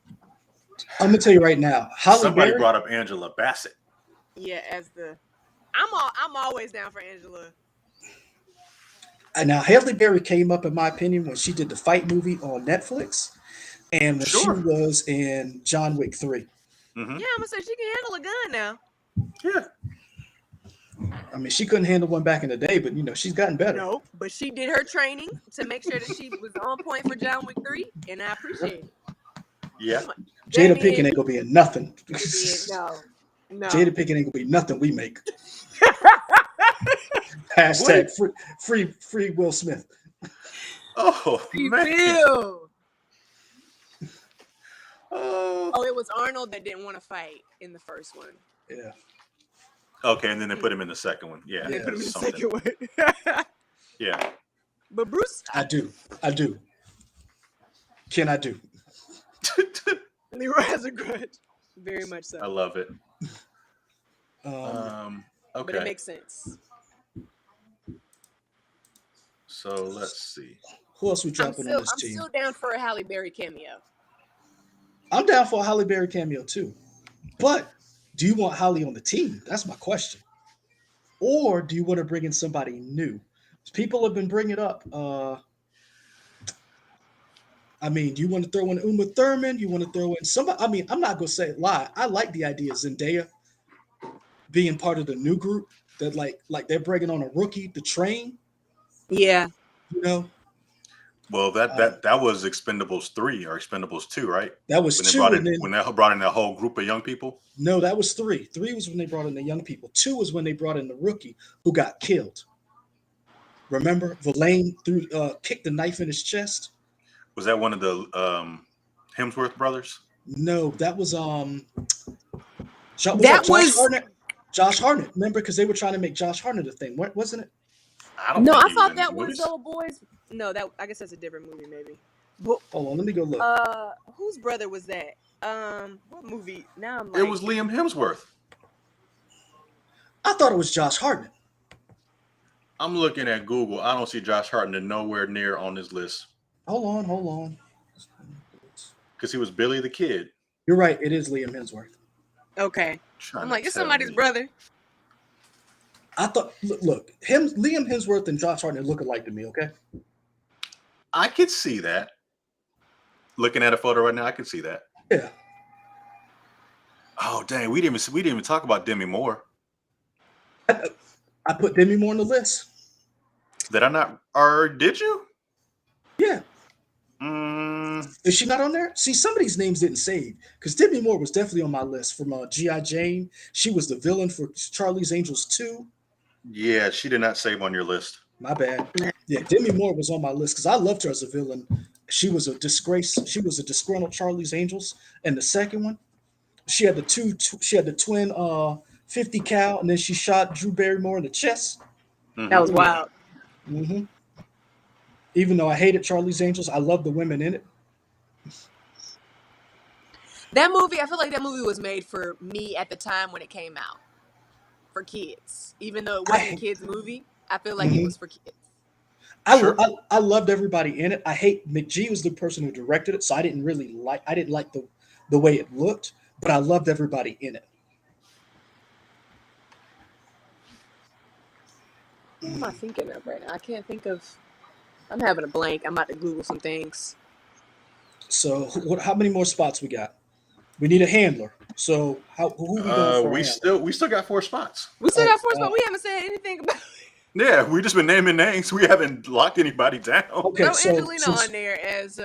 I'm gonna tell you right now. Halle somebody Berry. brought up Angela Bassett. Yeah, as the I'm always down for Angela. Now Halle Berry came up in my opinion when she did the fight movie on Netflix, and when Sure. she was in John Wick 3. Hmm. Yeah, I'm gonna say she can handle a gun now. Yeah. I mean, she couldn't handle one back in the day, but she's gotten better. No, but she did her training to make sure that she was on point for John Wick 3, and I appreciate it. Yeah. Jada Jamie, Pinkett ain't gonna be in nothing. No. Jada Pinkett ain't gonna be nothing we make. Hashtag free Will Smith. Oh You man. feel? Oh. Oh, it was Arnold that didn't want to fight in the first one. Yeah. Okay, and then they put him in the second one. Yeah. They put him in the something. second one. Yeah. But Bruce, I do. Can I do? Leroy has a grudge. Very much so. I love it. Um, But it Okay. makes sense. So let's see. who else we dropping on this I'm team? still down for a Halle Berry cameo. I'm down for a Halle Berry cameo too. But do you want Halle on the team? That's my question. Or do you want to bring in somebody new? People have been bringing it up. I mean, do you want to throw in Uma Thurman? You want to throw in somebody? I mean, I'm not gonna say lie. I like the idea of Zendaya being part of the new group that like they're bringing on a rookie to train. Yeah. Well, that was Expendables 3 or Expendables 2, right? That was When they 2, brought in and then when they brought in a whole group of young people. no, that was 3. 3 was when they brought in the young people. 2 was when they brought in the rookie who got killed. Remember, Verlaine kicked the knife in his chest. Was that one of the Hemsworth brothers? No, that was That was- Josh Hartnett. Remember, because they were trying to make Josh Hartnett a thing, wasn't it? I don't No, think I he was thought in these that was movies. Boys. No, that I guess that's a different movie, maybe. But Hold on, let me go look. whose brother was that? What movie? Now I'm It like, was Liam Hemsworth. I thought it was Josh Hartnett. I'm looking at Google. I don't see Josh Hartnett nowhere near on this list Hold on. because he was Billy the Kid. You're right. It is Liam Hemsworth. okay. Trying I'm to like, it's tell somebody's me. brother. I thought, look, Liam Hemsworth and Josh Hartnett look alike to me. Okay. I could see that. Looking at a photo right now, I can see that. Yeah. Oh dang, we didn't even talk about Demi Moore. I put Demi Moore on the list. Did I not? Or did you? Yeah. Mm, Is she not on there? See, some of these names didn't save because Demi Moore was definitely on my list from G.I. Jane. She was the villain for Charlie's Angels 2. yeah, she did not save on your list. My bad. Yeah, Demi Moore was on my list because I loved her as a villain. She was a disgrace. She was a disgruntled Charlie's Angels. And the second one, she had she had the twin 50 cal, and then she shot Drew Barrymore in the chest. That was Mm-hmm. Oh yeah. wild. hmm Even though I hated Charlie's Angels, I loved the women in it. That movie, I feel like that movie was made for me at the time when it came out. For kids. Even though it wasn't a I kids movie, I feel like it mhm. was for kids. Sure. I loved everybody in it. I hate McGee was the person who directed it, so I didn't like the way it looked, but I loved everybody in it. Who am I thinking of right now? I can't think of. I'm having a blank. I'm about to Google some things. So what? How many more spots we got? We need a handler. So who we going for a handler? We still got 4 spots. We All still right. got four spots. We haven't said anything about. Yeah, we just been naming names. We haven't locked anybody down. Okay. Throw So Angelina on since there as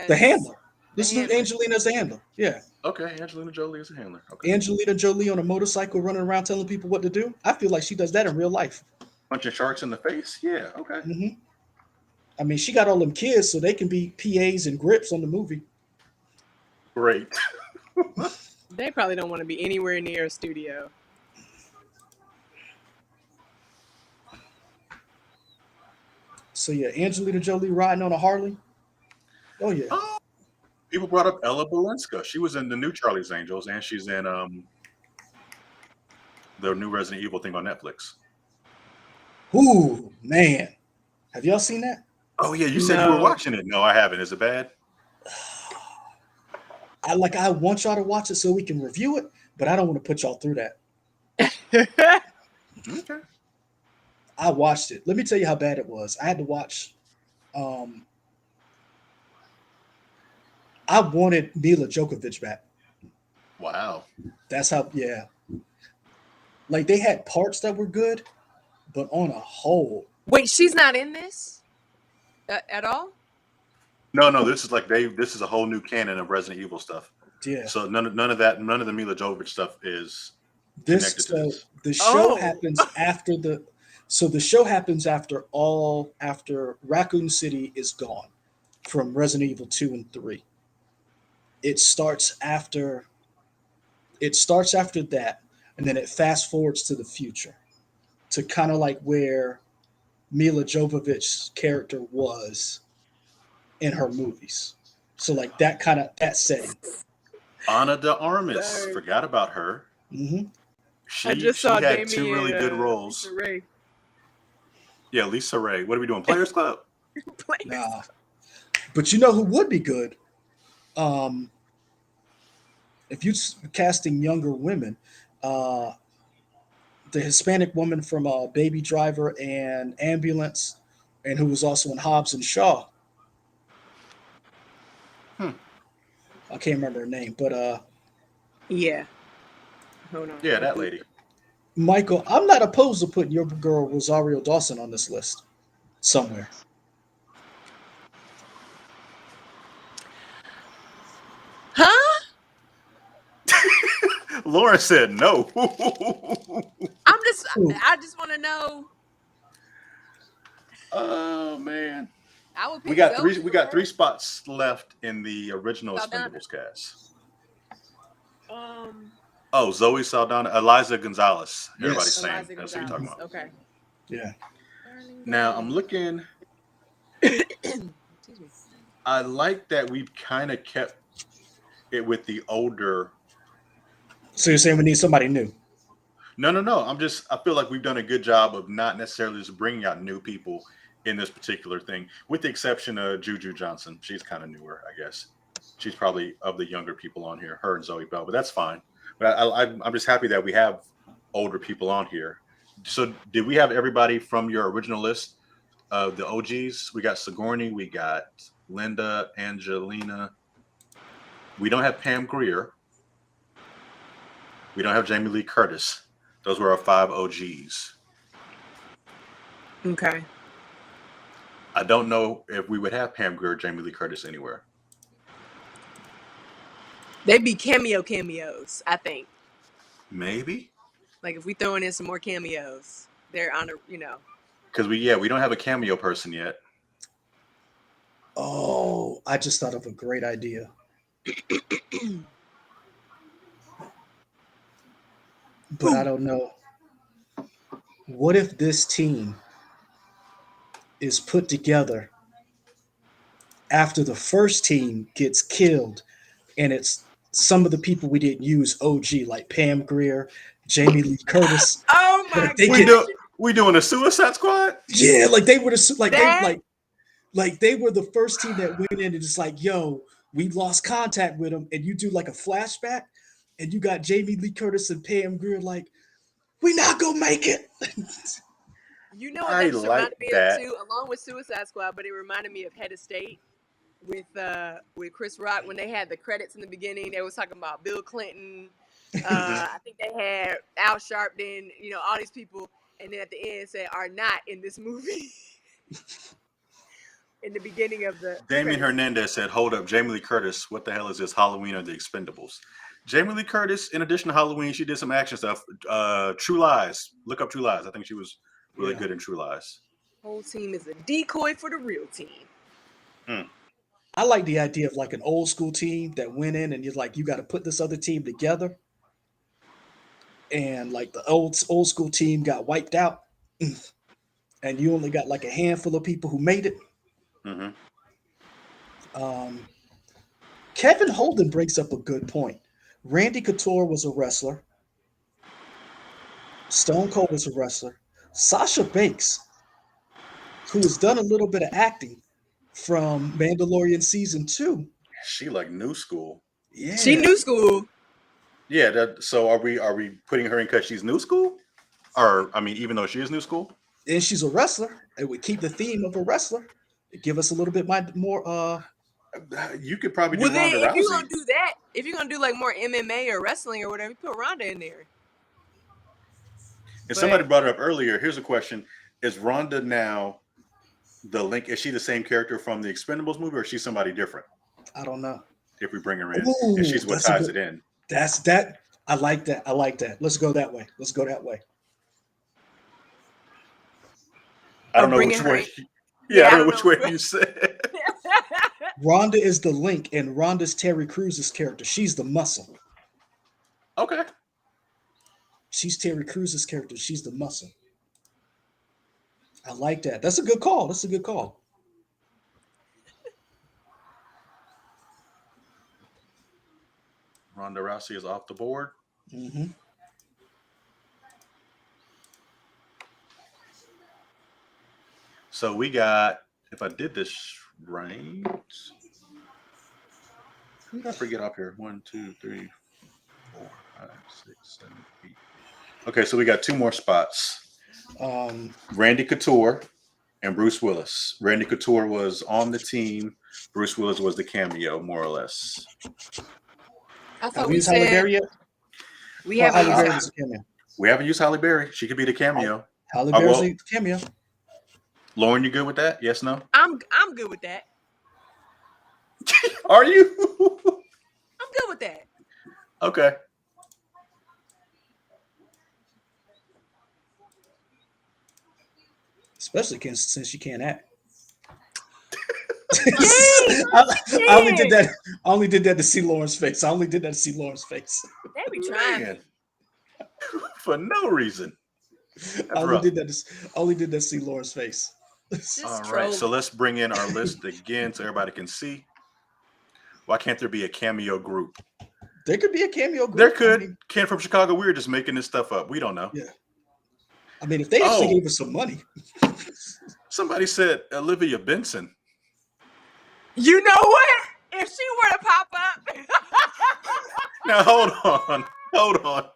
the handler, the let's do handler. Angelina as the handler. Yeah, Okay, Angelina Jolie is a handler. Okay. Angelina Jolie on a motorcycle running around telling people what to do. I feel like she does that in real life. Punching sharks in the face? Yeah, okay. hmm I mean, she got all them kids, so they can be PAs and grips on the movie. Great. They probably don't want to be anywhere near a studio. So yeah, Angelina Jolie riding on a Harley. Oh yeah. Oh, people brought up Ella Balinska. She was in the new Charlie's Angels, and she's in the new Resident Evil thing on Netflix. Ooh man, have y'all seen that? Oh yeah, you said you were No. watching it. No, I haven't. Is it bad? I want y'all to watch it so we can review it, but I don't want to put y'all through that. Okay. I watched it. Let me tell you how bad it was. I had to watch. Um, I wanted Mila Djokovic back. Wow. That's how. Yeah, like they had parts that were good, but on a whole, Wait, she's not in this at all. No. This is like This is a whole new canon of Resident Evil stuff. yeah. So none of that. None of the Mila Jovovich stuff is This connected to so this. the show Oh, happens after the. So the show happens after Raccoon City is gone from Resident Evil 2 and 3. It starts after that, and then it fast forwards to the future to kind of like where Mila Jovovich's character was in her movies. So like that setting. Ana de Armas. sorry. Forgot about her. hmm I She just saw had 2 Damien really good roles. Lisa Ray Yeah, Lisa Ray. What are we doing? Players Club. playing. Nah, but you know who would be good? Um, if you casting younger women, uh, the Hispanic woman from Baby Driver and Ambulance, and who was also in Hobbs and Shaw. Hmm. I can't remember her name, but Yeah. Hold on. Yeah, that lady. Michael, I'm not opposed to putting your girl Rosario Dawson on this list somewhere. Huh? Lauren said no. Ooh, I just want to know. Oh man. I would pick We got Zoe three. We for got her. 3 spots left in the original Saldana. Expendables cast. Oh, Zoe Saldana, Eliza Gonzalez. Everybody's Yes. saying Eliza that's what you're talking Gonzalez. about. Okay. yeah. Darling Now I'm darling. looking. Excuse me. I like that we've kind of kept it with the older So you're saying we people. need somebody new? No, no, no. I feel like we've done a good job of not necessarily just bringing out new people in this particular thing, with the exception of Juju Johnson. She's kind of newer, I guess. She's probably of the younger people on here, her and Zoe Bell, but that's fine. But I'm just happy that we have older people on here. So, did we have everybody from your original list of the OGs? We got Sigourney, we got Linda, Angelina. We don't have Pam Grier. We don't have Jamie Lee Curtis. Those were our five OGs. Okay. I don't know if we would have Pam Grier or Jamie Lee Curtis anywhere. They'd be cameos, I think. Maybe Like if we throwing in some more cameos, they're on because we don't have a cameo person yet. Oh, I just thought of a great idea. But I Ooh. don't know. What if this team is put together after the first team gets killed and it's some of the people we didn't use OG, like Pam Grier, Jamie Lee Curtis, Oh but my if they We get, do gosh. we doing a Suicide Squad? yeah, like they were the, That like they were the first team that went in and just like, yo, we lost contact with them, and you do like a flashback, and you got Jamie Lee Curtis and Pam Grier like, we not gonna make it. you know what I that just like reminded me of that. too, along with Suicide Squad, but it reminded me of Head of State with Chris Rock when they had the credits in the beginning. They was talking about Bill Clinton. Mhm. I think they had Al Sharpton, all these people, and then at the end said are not in this movie in the beginning of the Damien credits. Hernandez said, "Hold up, Jamie Lee Curtis. What the hell is this? Halloween or the Expendables?" Jamie Lee Curtis, in addition to Halloween, she did some action stuff. True Lies. Look up True Lies. I think she was really Yeah. good in True Lies. Whole team is a decoy for the real team. Mm. I like the idea of like an old school team that went in and you're like, you got to put this other team together, and like the old school team got wiped out, and you only got like a handful of people who made it. Hmm. Um, Kevin Holden brings up a good point. Randy Couture was a wrestler. Stone Cold was a wrestler. Sasha Banks, who has done a little bit of acting from Mandalorian season two. She like new school. She Yeah, new school. Yeah. So are we putting her in because she's new school? Or I mean, even though she is new school? and she's a wrestler. It would keep the theme of a wrestler. It give us a little bit more. You could probably do Well, then Ronda if you're Rousey. gonna do that, if you're gonna do like more MMA or wrestling or whatever, you put Ronda in there. And somebody But brought it up earlier. Here's a question: is Ronda now the link? Is she the same character from the Expendables movie, or is she somebody different? I don't know. If we bring her in, and Ooh, she's what that's a ties good. it in. That's that. I like that. I like that. Let's go that way. Let's go that way. I or don't know bringing which her way. in. Yeah, I Yeah, I don't know don't which know way which you said. Rhonda is the link, and Rhonda's Terry Cruz's character. She's the muscle. Okay. She's Terry Cruz's character. She's the muscle. I like that. That's a good call. That's a good call. Ronda Rousey is off the board. Hmm. So we got. If I did this right, who did I forget up here? 1, 2, 3, 4, 5, 6, 7, 8. Okay, so we got two more spots. Um, Randy Couture and Bruce Willis. Randy Couture was on the team. Bruce Willis was the cameo, more or less. I have thought we we used Halle said Berry yet? we Oh, haven't Halle used Uh, Berry her. was a cameo. we haven't used Halle Berry. She could be the Halle, cameo. Halle Berry's a Well, cameo. Lauren, you good with that? Yes, no? I'm good with that. Are you? I'm good with that. Okay. Especially since she can't act. Dang, I, she I only did can. that. I only did that to see Lauren's face. I only did that to see Lauren's face. They be trying Man, me. for no reason. I That's only rough. did that. I only did that to see Laura's face. Just All right, so trolling. let's bring in our list again so everybody can see. Why can't there be a cameo group? There could be a cameo There group. I could. mean, Ken from Chicago. We were just making this stuff up. We don't know. yeah. I mean, if they actually Oh, gave us some money, somebody said Olivia Benson. You know what? If she were to pop up, Now hold on. Hold on.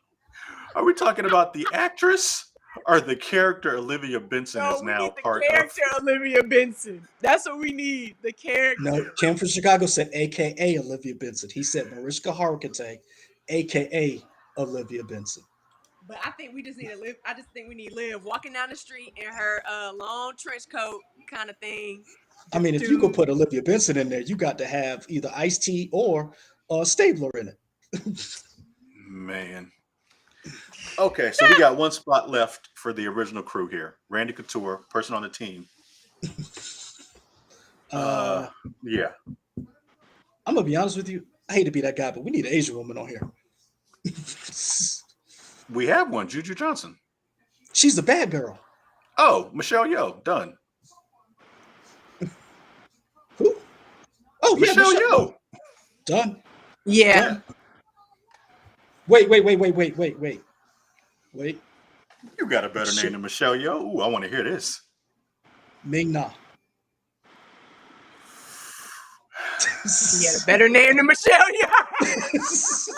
Are we talking about the actress or the character Olivia Benson no, is we now need the part of? character Olivia Benson. That's what we need. The no. character. Cam from Chicago said, AKA Olivia Benson. He said Mariska Hargitay, AKA Olivia Benson. But I think we just need to live. I just think we need Liv walking down the street in her long trench coat kind of thing. I mean, if you go put Olivia Benson in there, you got to have either Ice T or Stabler in it. Man. Okay, so we got one spot left for the original crew here. Randy Couture, person on the team. Uh, Yeah. I'm gonna be honest with you. I hate to be that guy, but we need an Asian woman on here. We have one, Juju Johnson. She's the bad girl. Oh, Michelle Yeoh, done. Who? Oh yeah, Michelle Yeoh. Done. Yeah. Done. Wait. You got a better name than Michelle Yeoh. Ooh, I want to hear this. Ming Na. He had a better name than Michelle Yeoh.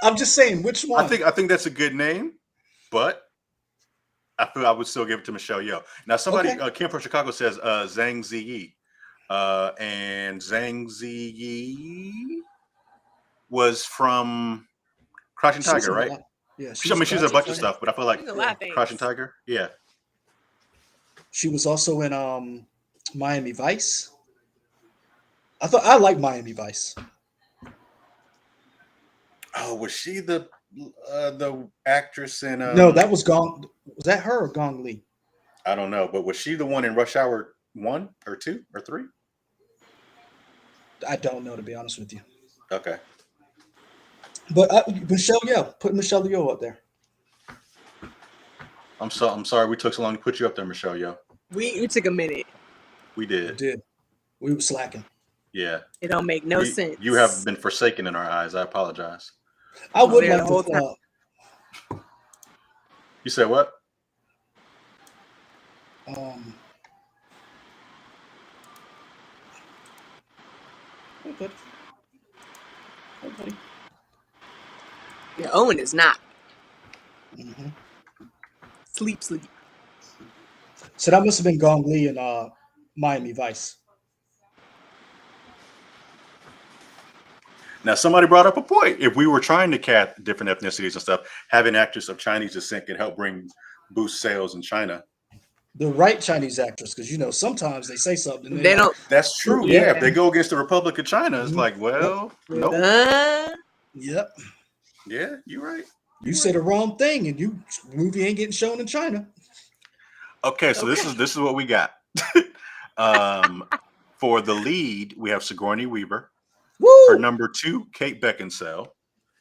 I'm just saying, which one? I think that's a good name, but I feel I would still give it to Michelle Yeoh. Now, somebody Kim from Chicago says Zhang Ziyi, and Zhang Ziyi was from Crouching Tiger, right? Yeah, I mean, she's a bunch of stuff, but I feel like She's a lot of things. Crouching Tiger. Yeah. She was also in Miami Vice. I like Miami Vice. Oh, was she the actress in? No, that was Gong. Was that her or Gong Li? I don't know, but was she the one in Rush Hour 1 or 2 or 3? I don't know, to be honest with you. Okay. But Michelle Yeoh, put Michelle Yeoh up there. I'm sorry we took so long to put you up there, Michelle Yeoh. We took a minute. We did. We did. We were slacking. Yeah. It don't make no sense. You have been forsaken in our eyes. I apologize. I would there like the whole to. You said what? Hey, buddy. Yeah, Owen is not. Mm-hmm. Sleep. So that must have been Gong Li in Miami Vice. Now, somebody brought up a point. If we were trying to cast different ethnicities and stuff, having actors of Chinese descent could help boost sales in China. The right Chinese actress, because sometimes they say something. And they don't. That's true. Yeah. If they go against the Republic of China, it's like, well, nope. Yep. Yeah, you're right. You said the wrong thing, and movie ain't getting shown in China. Okay, so this is what we got. For the lead, we have Sigourney Weaver. Woo! For number 2, Kate Beckinsale.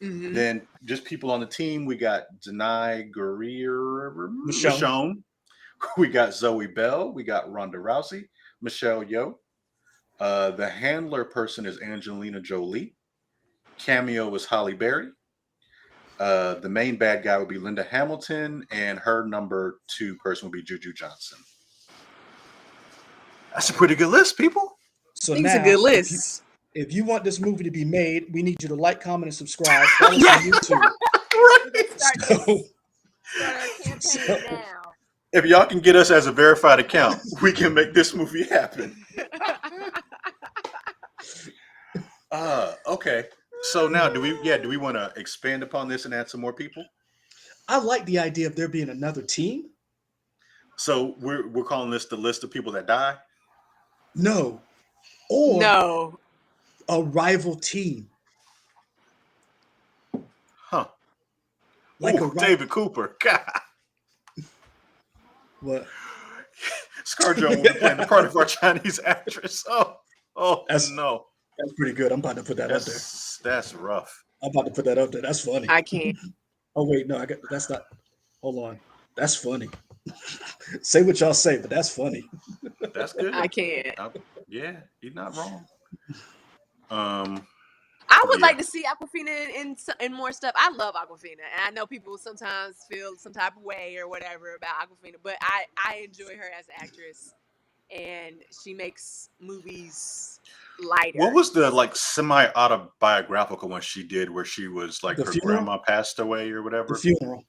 Mm-hmm. Then just people on the team, we got Denai Guerrero, Michonne. We got Zoe Bell. We got Ronda Rousey, Michelle Yeoh. The handler person is Angelina Jolie. Cameo is Halle Berry. The main bad guy would be Linda Hamilton, and her number 2 person would be Juju Johnson. That's a pretty good list, people. So it's now, a good list. If you want this movie to be made, we need you to like, comment, and subscribe. Follow us on YouTube. Start our campaign now. If y'all can get us as a verified account, we can make this movie happen. Okay. So now, do we want to expand upon this and add some more people? I like the idea of there being another team. So we're calling this the list of people that die? No. Or no. A rival team. Huh. Like David Cooper. God. What? ScarJo will be playing the part of our Chinese actress. Oh, That's no. That's pretty good. I'm about to put that up there. That's rough. I'm about to put that up there. That's funny. I can't. Oh wait, no, I got that's not. Hold on. That's funny. Say what y'all say, but that's funny. That's I good. can't. Yeah, he's not wrong. Um, I would yeah. like to see Aquafina in more stuff. I love Aquafina, and I know people sometimes feel some type of way or whatever about Aquafina, but I enjoy her as an actress, and she makes movies What lighter. was the like semi autobiographical one she did where she was like The her funeral. grandma passed away or The whatever? funeral.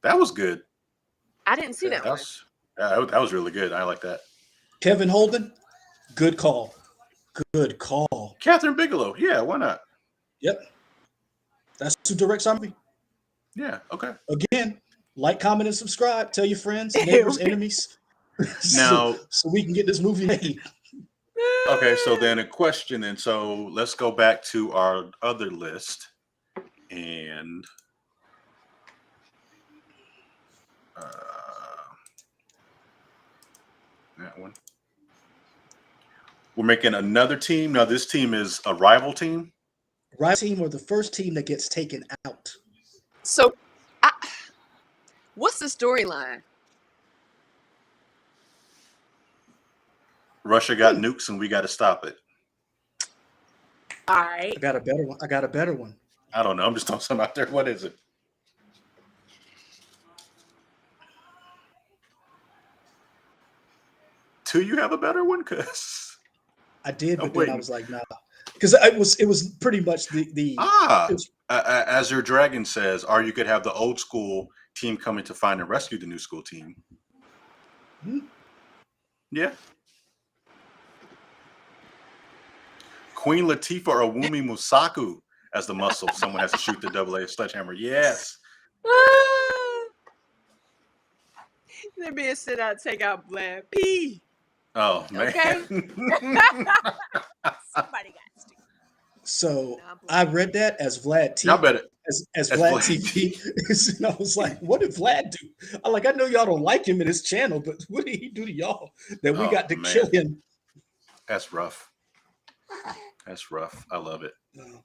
That was good. I didn't see Yeah. that That one. was that was really good. I like that. Kevin Holden. Good call. Good call. Catherine Bigelow. Yeah, why not? Yep. That's who directs our movie. Yeah. Okay. Again, like, comment, and subscribe. Tell your friends, neighbors, enemies, so, Now, so we can get this movie made. okay. So then a question. Then so let's go back to our other list and that one. We're making another team. Now this team is a rival team. Right team or the first team that gets taken out. So, I, what's the storyline? Russia got nukes and we got to stop it. All right. I got a better one. I got a better one. I don't know. I'm just throwing something out there. What is it? Do you have a better one? Cause I did, I'm but then I waiting. was like, nah, because it was pretty much the it Ah, was, as your dragon says, or you could have the old school team coming to find and rescue the new school team. hmm, Yeah. Queen Latifah or Wumi Musaku as the muscle. Someone has to shoot the double A sledgehammer. Yes. They're being sent out to take out Vlad P. Oh man. Okay. Somebody got to. so No, I'm I playing. read that as Vlad Y'all T better as as Vlad Vlad TV, T. and I was like, what did Vlad do? I know y'all don't like him in his channel, but what did he do to y'all that we Oh got to kill man. him? That's rough. That's rough. I love it. No.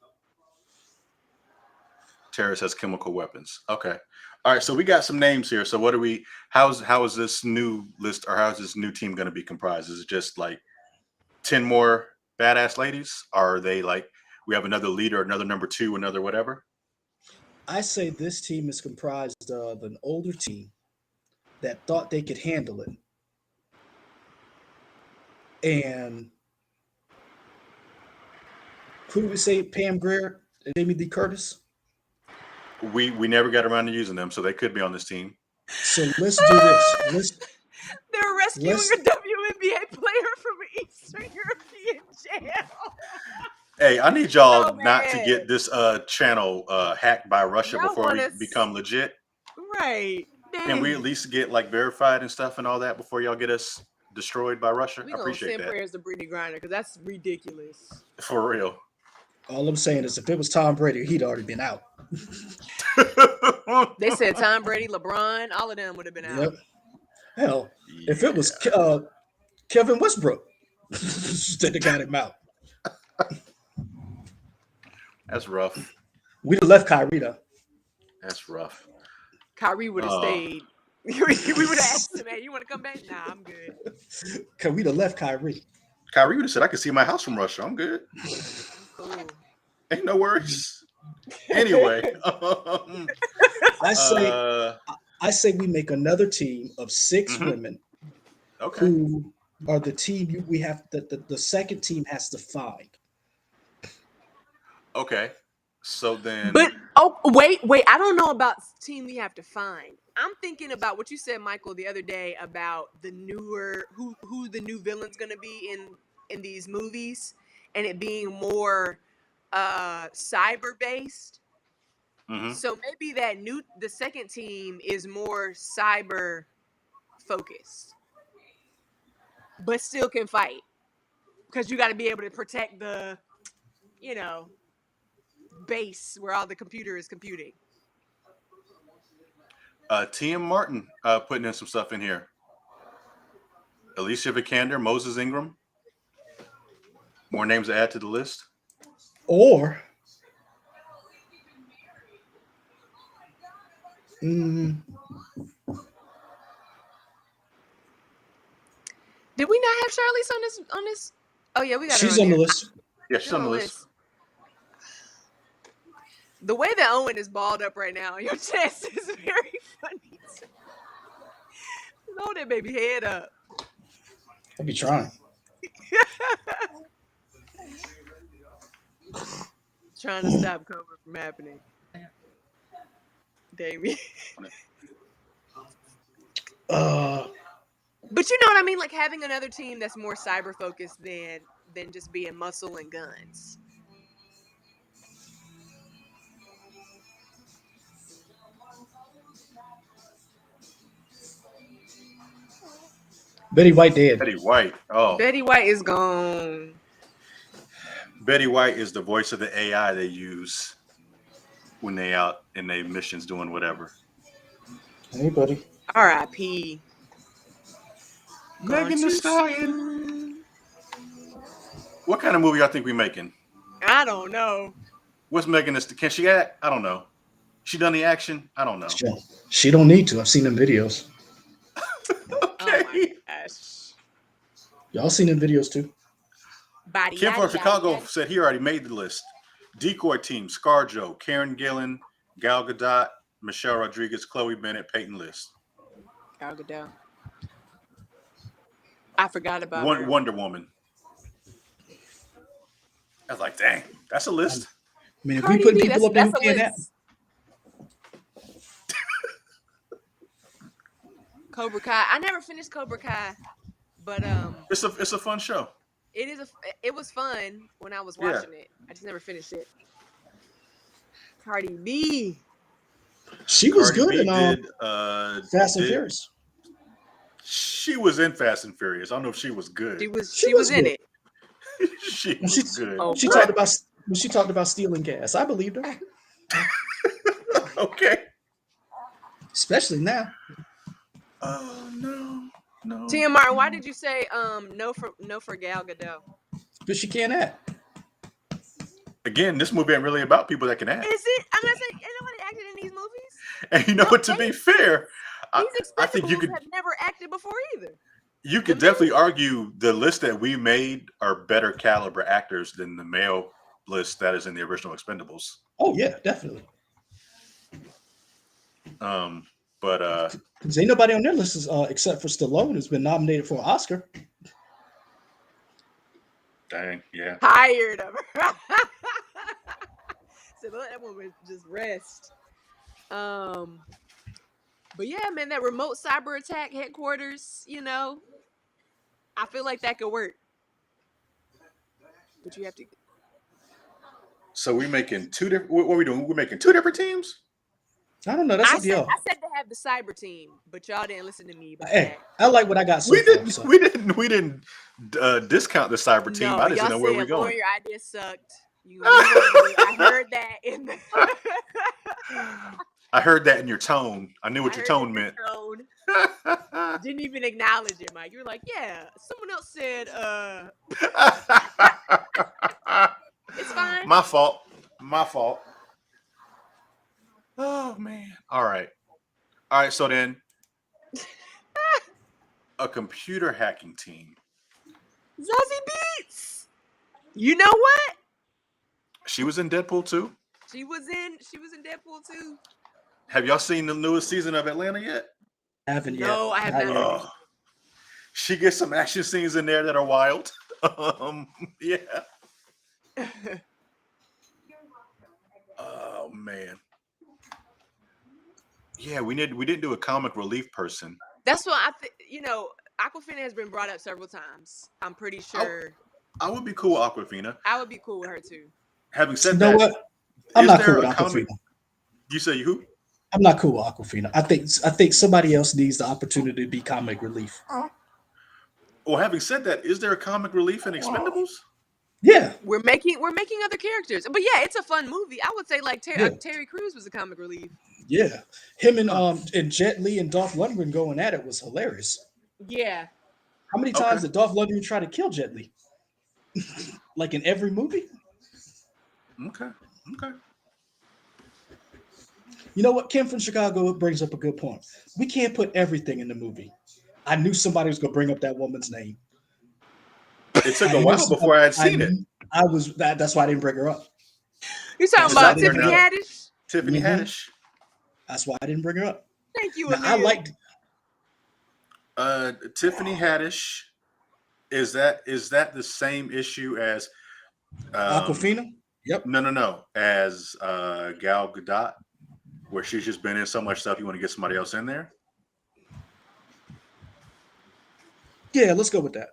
Terrorist has chemical weapons. Okay. All right. So we got some names here. So what do we? How is this new list or how is this new team going to be comprised? Is it just like 10 more badass ladies? Or are they like we have another leader, another number two, another whatever? I say this team is comprised of an older team that thought they could handle it, and who do we say? Pam Grier and Jamie Lee Curtis. We never got around to using them, so they could be on this team. So let's do this. They're rescuing Let's a WNBA player from an Eastern European jail. Hey, I need So y'all not to bad. get this channel hacked by Russia Y'all before want we us become legit. right? Can we Dang at it. least get like verified and stuff and all that before y'all get us destroyed by Russia? We I gonna appreciate send that. prayers to Brittany Griner because that's ridiculous. For real. All I'm saying is, if it was Tom Brady, he'd already been out. They said Tom Brady, LeBron, all of them would have been out. Yep. Hell, if it was Yeah, Kevin Westbrook that got him out, that's rough. we'd have left Kyrie though. That's rough. Kyrie would have Uh, stayed. We would have asked him, "Hey, you want to come back?" Nah, I'm good. Cause we'd have left Kyrie. Kyrie would have said, I can see my house from Russia. I'm good. Cool. Ain't no worries. Anyway, I say, uh, I say we make another team of 6 mhm, women okay. who are the team we have. The second team has to find. Okay. So then, But oh, wait. I don't know about team we have to find. I'm thinking about what you said, Michael, the other day about the newer who the new villain's gonna be in these movies, and it being more cyber based. mhm. So maybe the second team is more cyber focused, but still can fight because you got to be able to protect the you know base where all the computer is computing. TM Martin putting in some stuff in here. Alicia Vikander, Moses Ingram. More names to add to the list. Or Mm, Did we not have Charlize on this? Oh yeah, we got her she's on on the there. list. Yeah, She's she's on on the the list. list. The way that Owen is balled up right now, your chest is very funny. Hold that baby head up. I'll be trying. Trying to stop COVID from happening. Damien. But you know what I mean? Like having another team that's more cyber focused than just being muscle and guns. Betty White dead. Betty White. Oh, Betty White is gone. Betty White is the voice of the AI they use when they out in their missions doing whatever. Hey, buddy. R.I.P. Gone Megan Thee too Stallion. soon. What kind of movie I think we making? I don't know. What's Megan Thee? Can she act? I don't know. She done the action? I don't know. She don't need to. I've seen them videos. Oh my Okay. gosh. Y'all seen them videos too? Body Kim from yaddy, Chicago yaddy. said he already made the list. Decoy team: ScarJo, Karen Gillan, Gal Gadot, Michelle Rodriguez, Chloe Bennett, Peyton List. Gal Gadot. I forgot about her. Wonder Woman. I was like, dang, that's a list. I mean, if Cardi we put B, people up there who that's a can't act, list. Cobra Kai. I never finished Cobra Kai, but It's a fun show. it was fun when I was Yeah. watching it. I just never finished it. Cardi B. she was Cardi good B in did Fast and Furious. She was in Fast and Furious. I don't know if she was good. She was in good. it. She When was good. Oh, she girl. talked about stealing gas. I believed her, Okay. especially now. Oh no. Tia Martin, why did you say no for Gal Gadot? But she can't act. Again, this movie ain't really about people that can act. Is it? I'm not saying anybody acted in these movies. And you know what? To be fair, These I think you Expendables could have never acted before either. definitely argue the list that we made are better caliber actors than the male list that is in the original Expendables. Oh yeah, definitely. But Because ain't nobody on their list is, except for Stallone has been nominated for an Oscar. dang, yeah. Tired of her. So let that woman just rest. But yeah, man, that remote cyber attack headquarters, I feel like that could work. But you have to. So we making two different. What are we doing? We're making two different teams. I don't know. That's I up to y'all. said to have the cyber team, but y'all didn't listen to me about Hey, that. I like what I got so We far. didn't. So. We didn't discount the cyber team. No, I just y'all didn't know where said we're going. your idea sucked. I heard that in the. I heard that in your tone. I knew what your tone meant. Didn't even acknowledge it, Mike. You were like, yeah. Someone else said, it's fine. My fault. Oh man. All right. So then, a computer hacking team. Zazie Beetz. You know what? She was in Deadpool 2. She was in Deadpool 2. Have y'all seen the newest season of Atlanta yet? Haven't yet. No, I have not. She gets some action scenes in there that are wild. Yeah. Oh man. Yeah, we didn't do a comic relief person. That's what I think. Aquafina has been brought up several times. I'm pretty sure. I would be cool with Aquafina. I would be cool with her too. Having said You know that, what? I'm is not there cool with a comic? Aquafina. You say who? I'm not cool with Aquafina. I think somebody else needs the opportunity to be comic relief. Well, having said that, is there a comic relief in Expendables? Yeah. We're making other characters, but yeah, it's a fun movie. I would say like Terry Crews was a comic relief. Yeah. Him and Jet Li and Dolph Lundgren going at it was hilarious. Yeah. How many times did Dolph Lundgren try to kill Jet Li? Like in every movie? Okay. You know what? Kim from Chicago brings up a good point. We can't put everything in the movie. I knew somebody was going to bring up that woman's name. It took I a knew while somebody. before I had seen it. I was that. That's why I didn't bring her up. You talking That's why I about Not didn't for bring Tiffany her up. nothing. Haddish? Tiffany Hmm. Haddish. That's why I didn't bring her up. Thank you, Now I Aaliyah. liked Tiffany Haddish. Is that the same issue as um Aquafina. Yep. no as Gal Gadot, where she's just been in so much stuff you want to get somebody else in there? Yeah, let's go with that.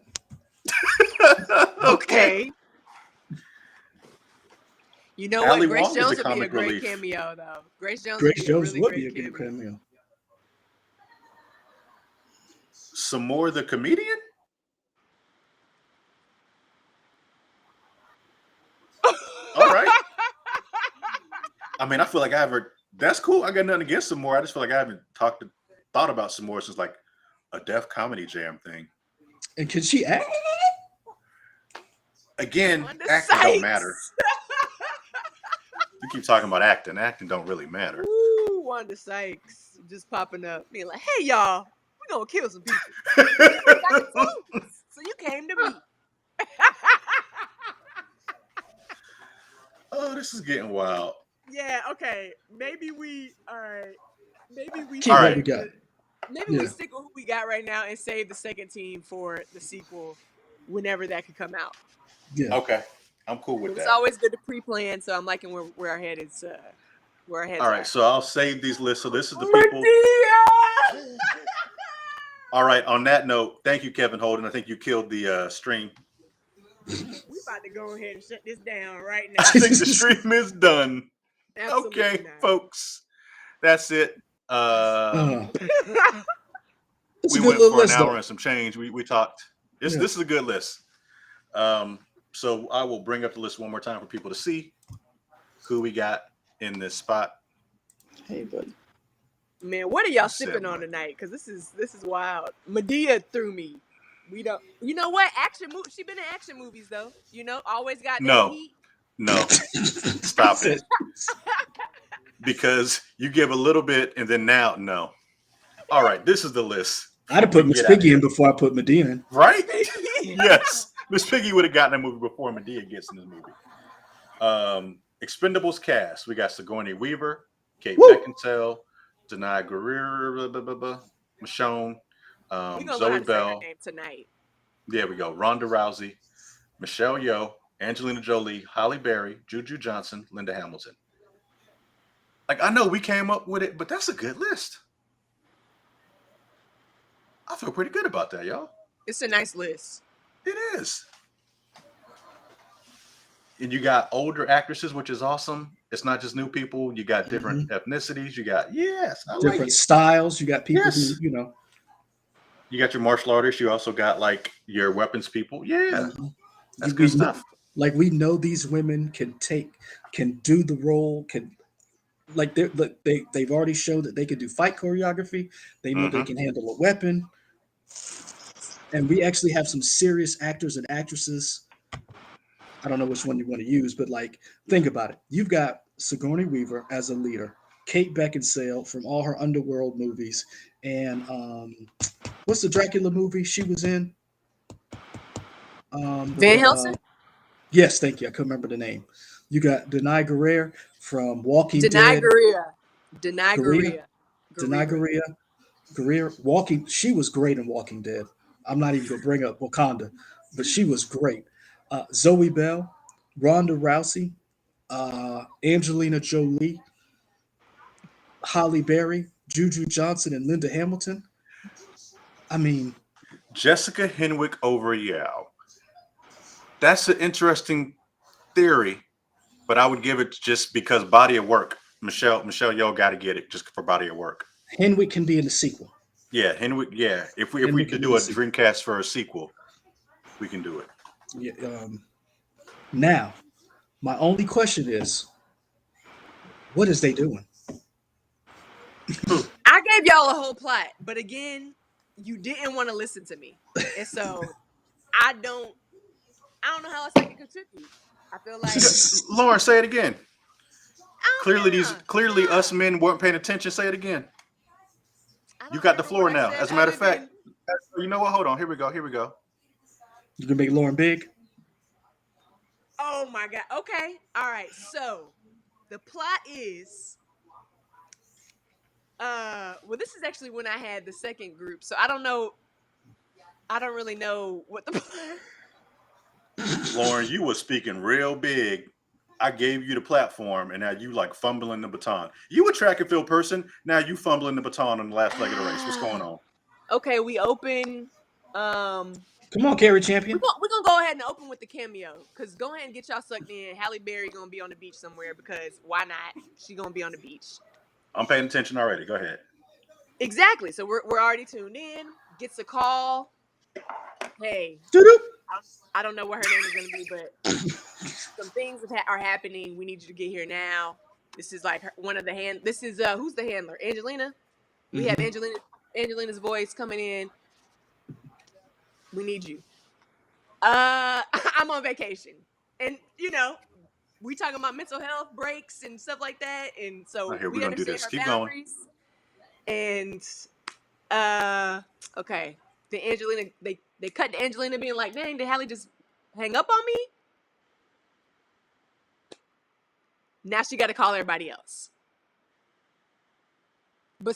Okay. Okay. You know what? Ali Grace Wong is the Jones would be a comic great relief. cameo, though. Grace Jones would Grace be a Jones really would be great a good cameo. cameo. Some more the comedian? All right. I mean, I feel like I haven't. That's cool. I got nothing against some more. I just feel like I haven't thought about some more since like a Def Comedy Jam thing. And can she act? Again, Wanda acting don't matter. Sykes. You keep talking about acting. Acting don't really matter. Woo, Wanda Sykes just popping up, being like, "Hey, y'all, we gonna kill some people. We got the tools, so you came to me." Oh, this is getting wild. Yeah. Okay. Maybe we. All right. Maybe we All Keep what right. we save got. the. Maybe we Yeah. stick with who we got right now and save the second team for the sequel, whenever that could come out. Yeah. Okay. I'm cool with But it's that. always good to pre-plan. So I'm liking where our head is. Where our heads All right. are. So I'll save these lists. So this is the people. Medea! All right. On that note, thank you, Kevin Holden. I think you killed the stream. We about to go ahead and shut this down right I now. think the stream is done. Absolutely Okay, folks. That's it. uh, not. it's a We good went little for an list, hour though. and some change. We talked. This Yeah. this is a good list. So I will bring up the list one more time for people to see who we got in this spot. Hey, buddy. Man, what are y'all You said sipping on what? tonight? Because this is wild. Medea threw me. We don't. You know what? Action movie. She been in action movies though. You know, always got that No, heat. no, He stop it. said, Because you give a little bit and then now, no. All right, this is the list. I'd have We put can Miss get out of Piggy in here. before I put Medina in. Right? Piggy. Yes. Miss Piggy would have gotten a movie before Medea gets in this movie. Expendables cast. We got Sigourney Weaver, Kate Woo! Beckinsale, Denai Guerrero, Michonne, We gonna learn how Zoe to say her Bell. name tonight. There we go. Ronda Rousey, Michelle Yeoh, Angelina Jolie, Holly Berry, Juju Johnson, Linda Hamilton. Like, I know we came up with it, but that's a good list. I feel pretty good about that, y'all. It's a nice list. It is. And you got older actresses, which is awesome. It's not just new people. You got different ethnicities. You got, yes, I like Different it. styles. You got people Yes. who, you know. You got your martial artists. You also got like your weapons people. Yeah, that's We good stuff. like we know these women can do the role, can like they've already showed that they can do fight choreography. They know they Hmm. can handle a weapon, and we actually have some serious actors and actresses. I don't know which one you want to use, but like think about it. You've got Sigourney Weaver as a leader, Kate Beckinsale from all her Underworld movies, and what's the Dracula movie she was in? Van Helsing. Yes, thank you. I couldn't remember the name. You got Denai Guerrero from Walking Denai Dead. Guerrero. Denai Korea, Guerrero. Denai Guerrero. Walking. She was great in Walking Dead. I'm not even gonna bring up Wakanda, but she was great. Zoe Bell, Ronda Rousey, Angelina Jolie, Holly Berry, Juju Johnson, and Linda Hamilton. I mean, Jessica Henwick over Yao. That's an interesting theory, but I would give it just because body of work. Michelle Yeoh got to get it just for body of work. Henwick can be in the sequel. Yeah, Henwick. Yeah, if we Henwick could can be do in a the sequel. Dreamcast for a sequel, we can do it. Yeah, now, my only question is, what is they doing? I gave y'all a whole plot, but again, you didn't want to listen to me, and so I don't. I don't know how else I can contribute. I feel like Lauren, say it again. Clearly us men weren't paying attention. Say it again. I You don't got the remember what floor I now. said As a matter other of fact, than you know what? Hold on. Here we go. You can make Lauren big. oh my god. Okay. All right. So the plot is well this is actually when I had the second group. So I don't really know what the Lauren, you was speaking real big. I gave you the platform, and now you like fumbling the baton. You a track and field person. Now you fumbling the baton on the last leg of the race. What's going on? Okay, we open Come on, Carrie Champion. we're gonna go ahead and open with the cameo. Cause go ahead and get y'all sucked in. Halle Berry gonna be on the beach somewhere because why not? She gonna be on the beach. I'm paying attention already. Go ahead. Exactly. So we're already tuned in. Gets a call. Hey, Doo-doo. I don't know what her name is gonna be, but some things are happening. We need you to get here now. This is like one of the hand. This is who's the handler? Angelina. We have Mhm. Angelina's voice coming in. We need you. I'm on vacation, and we talking about mental health breaks and stuff like that, and Oh, so here we're we gonna do understand this. her Keep going. boundaries. And uh, okay, the Angelina they cut to Angelina being like, "Dang, did Hallie just hang up on me?" Now she got to call everybody else. But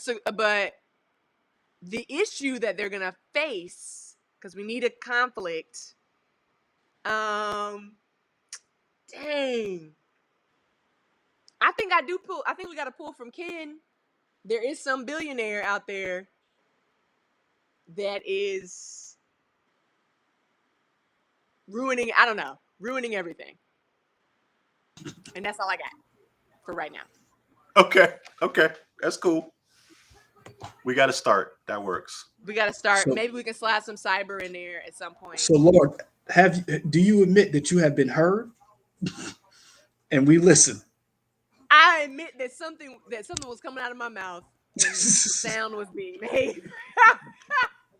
the issue that they're gonna face because we need a conflict. Um, dang. I think we got to pull from Ken. There is some billionaire out there that is ruining. I don't know, ruining everything. And that's all I got for right now. Okay, that's cool. We got to start. That works. We got to start. So, Maybe we can slide some cyber in there at some point. so Lord, do you admit that you have been heard and we listen? I admit that something was coming out of my mouth and sound was being made.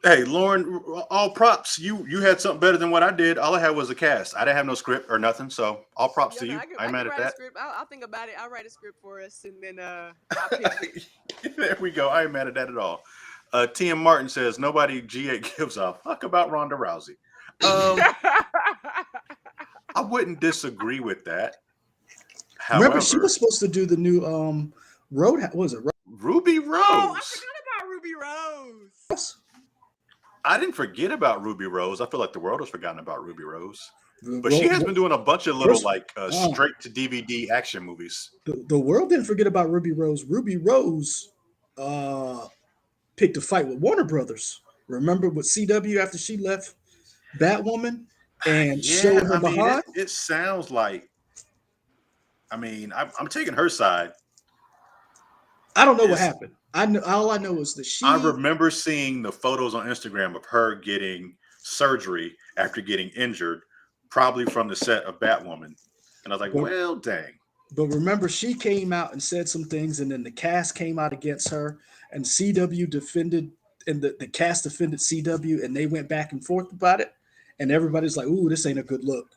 Hey, Lauren, all props. You had something better than what I did. All I had was a cast. I didn't have no script or nothing. So all props Yeah, to no, you. I'm I mad can at write a that. script. I'll think about it. I'll write a script for us, and then I'll pitch it. There we go. I ain't mad at that at all. T.M. Martin says nobody G8 gives a fuck about Ronda Rousey. I wouldn't disagree with that. Remember, she was However, supposed to do the new Road. What was it? Ruby Oh, I Rose. forgot about Ruby Rose. Rose? I didn't forget about Ruby Rose. I feel like the world has forgotten about Ruby Rose. But she has been Ro- doing a bunch of little Rose- like uh, straight to DVD action movies. the world didn't forget about Ruby Rose. Ruby Rose uh, picked a fight with Warner Brothers. Remember with CW after she left Batwoman and Yeah, showed her I mean behind? it sounds like I'm taking her side. I don't know what It's happened. I know all I know is that I she. remember seeing the photos on Instagram of her getting surgery after getting injured, probably from the set of Batwoman. And I was like, But, well, dang. but remember, she came out and said some things, and then the cast came out against her, and CW defended, and the cast defended CW, and they went back and forth about it, and everybody's like, "Ooh, this ain't a good look."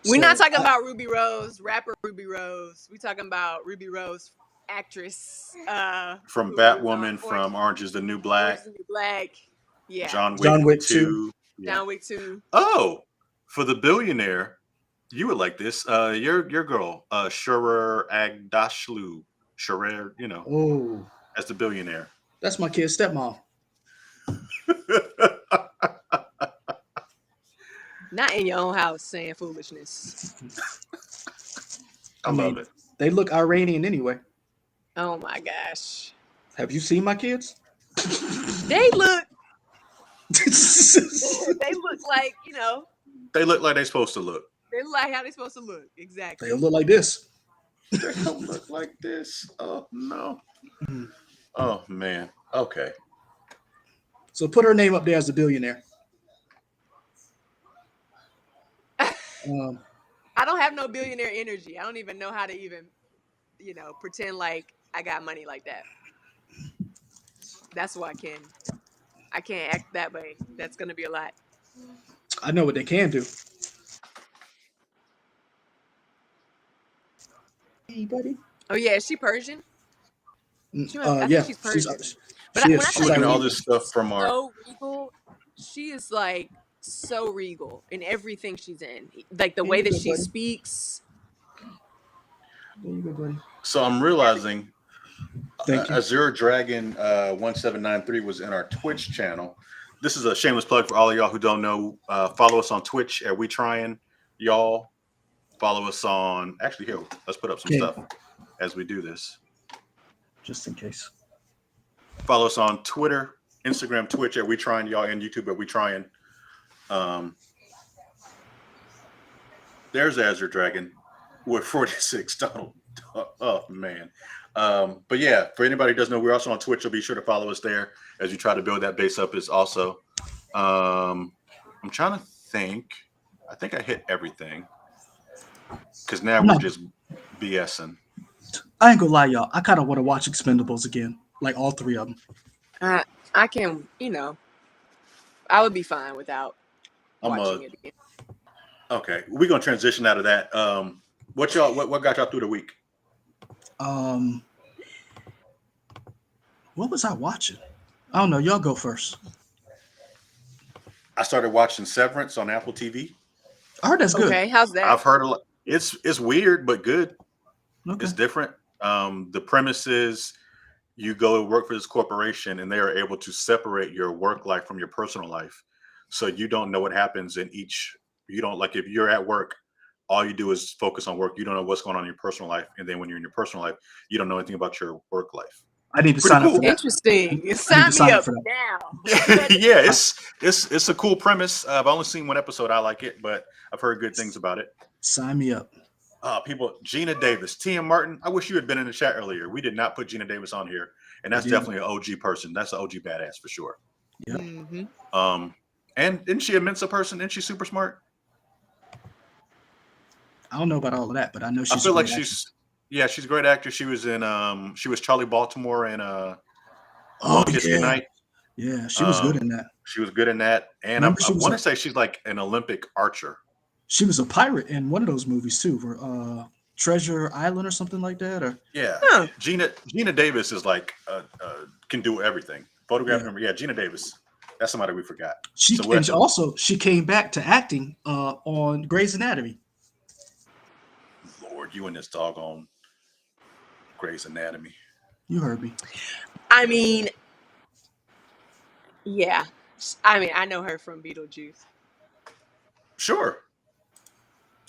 We're not So talking about Ruby Rose, rapper Ruby Rose. We're talking about Ruby Rose, actress, From who was on Batwoman, from Orange is the New Orange Black, is the New Black. Yeah, John Wick John Wick 2. 2. Yeah. John Wick 2. Oh, for the billionaire, you would like this. Your girl, Shurer Agdashlu. Shurer, Oh, as the billionaire. that's my kid's stepmom. Not in your own house saying foolishness. I I love mean, it. they look Iranian anyway. Oh my gosh. Have you seen my kids? They look they look like, They look like they're supposed to look. they look like how they're supposed to look. They Exactly. look like this. They don't look like this. Oh no. Mhm. Oh man. Okay. So put her name up there as the billionaire. Um, I don't have no billionaire energy. I don't even know how to even, pretend like I got money like that. That's why I can't act that way. That's gonna be a lot. I know what they can do. Hey, buddy. Oh yeah, is she Persian? I think Yeah, she's Persian. But she when is. I She's tell Looking you at all she Iranian. this is stuff from our. so regal, she is like so regal in everything she's in. Like the There way you that go, she buddy. speaks. There you go, buddy. So I'm realizing Thank you. Azure Dragon 1793 was in our Twitch channel. This is a shameless plug for all of y'all who don't know. Follow us on Twitch at We Trying Y'all. Follow us on. Actually, here, let's put up some Okay, stuff as we do this. just in case. Follow us on Twitter, Instagram, Twitch at We Trying Y'all, and YouTube at We Trying. There's Azure Dragon with 46 Donald. Oh man. But yeah, for anybody who doesn't know, we're also on Twitch, so be sure to follow us there as you try to build that base up. Is also I'm trying to think. I think I hit everything. Because now we're just BSing. I ain't gonna lie, y'all. I kind of want to watch Expendables again, like all three of them. I can, I would be fine without watching it again. Okay, we're gonna transition out of that. What got y'all through the week? What was I watching? I don't know. Y'all go first. I started watching Severance on Apple TV. I heard that's good. Okay, how's that? I've heard a lot. It's weird but good. Okay. It's different. The premise is you go work for this corporation and they are able to separate your work life from your personal life. So you don't know what happens in each. You don't, like, if you're at work, all you do is focus on work. You don't know what's going on in your personal life. And then when you're in your personal life, you don't know anything about your work life. I need to Pretty sign up cool. for that. Interesting. I Sign need to me sign up up for that. now. Yeah, it's a cool premise. I've only seen one episode. I like it, but I've heard good things about it. Sign me up. People, Gina Davis, T.M. Martin. I wish you had been in the chat earlier. We did not put Gina Davis on here, and that's definitely an OG person. That's an OG badass for sure. Yep. Mm-hmm. And isn't she a Mensa person? Isn't she super smart? I don't know about all of that, but I know she's. I feel like she's a great actor. She was in she was Charlie Baltimore in Kiss Goodnight. Yeah, she was good in that. She was good in that, and I want to say she's like an Olympic archer. She was a pirate in one of those movies too, for Treasure Island or something like that. Or Gina Davis is like can do everything. Photographing, Gina Davis. That's somebody we forgot. She came back to acting on Grey's Anatomy. Lord, you and this doggone Grey's Anatomy. You heard me. I mean, yeah. I know her from Beetlejuice. Sure.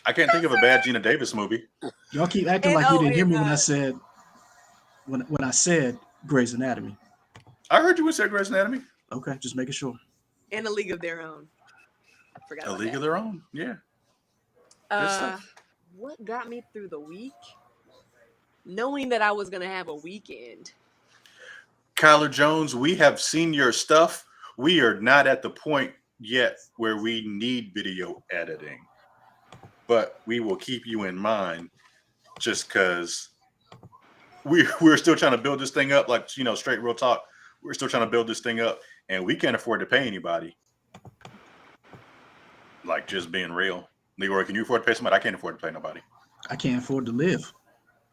I can't think of a bad Gina Davis movie. Y'all keep acting like you didn't hear me when I said when I said Grey's Anatomy. I heard you when said Grey's Anatomy. Okay, just making sure. And A League of Their Own. I forgot. A League of Their Own, yeah. What got me through the week? Knowing that I was gonna have a weekend. Kyler Jones, we have seen your stuff. We are not at the point yet where we need video editing, but we will keep you in mind just because we're still trying to build this thing up. Like, straight real talk. We're still trying to build this thing up, and we can't afford to pay anybody. Like, just being real. Leroy, can you afford to pay somebody? I can't afford to pay nobody. I can't afford to live.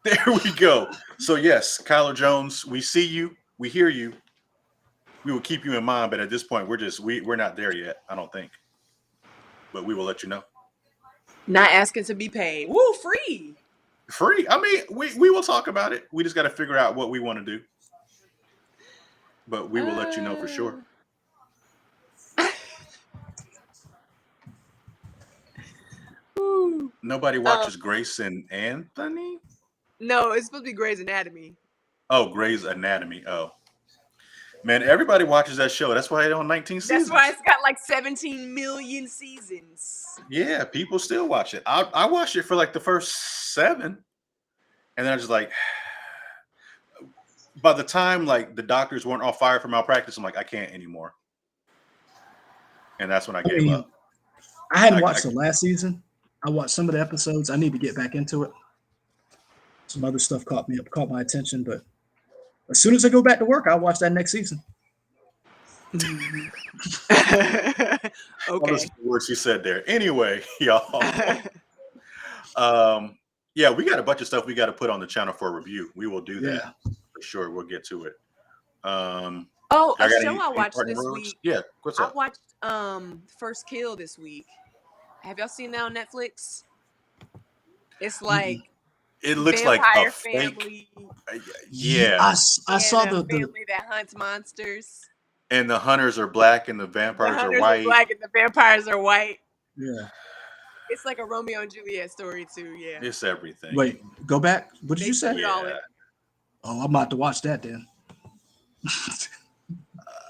There we go. So yes, Kyler Jones, we see you, we hear you. We will keep you in mind, but at this point, we're not there yet, I don't think. But we will let you know. Not asking to be paid. Woo, free. Free. I mean, we will talk about it. We just got to figure out what we want to do. But we will let you know for sure. Nobody watches Grace and Anthony? No, it's supposed to be Grey's Anatomy. Oh, Grey's Anatomy. Oh. Man, everybody watches that show. That's why it's on 19 seasons. That's why it's got like 17 million seasons. Yeah, people still watch it. I watched it for like the first 7. And then I was just like, by the time like the doctors weren't all fired for malpractice, I'm like, I can't anymore. And that's when I gave up. I hadn't watched the last season. I watched some of the episodes. I need to get back into it. Some other stuff caught my attention, but as soon as I go back to work, I'll watch that next season. Okay. All those words you said there. Anyway, y'all. Yeah, we got a bunch of stuff we got to put on the channel for review. We will do that Yeah. for sure. We'll get to it. Um, Oh, y'all a got show I any watched parting this words? week. Yeah, what's I up? watched First Kill this week. Have y'all seen that on Netflix? It's Mm-mm. like It looks like a vampire fake. family uh, Yeah, Yeah, I and saw a the family that hunts monsters. and the hunters are black and the The vampires are hunters are white. black and the vampires are white. yeah. It's like a Romeo and Juliet story too. Yeah, It's everything. Wait, go back. What did they you put say? it all in. Yeah, Oh, I'm about to watch that then.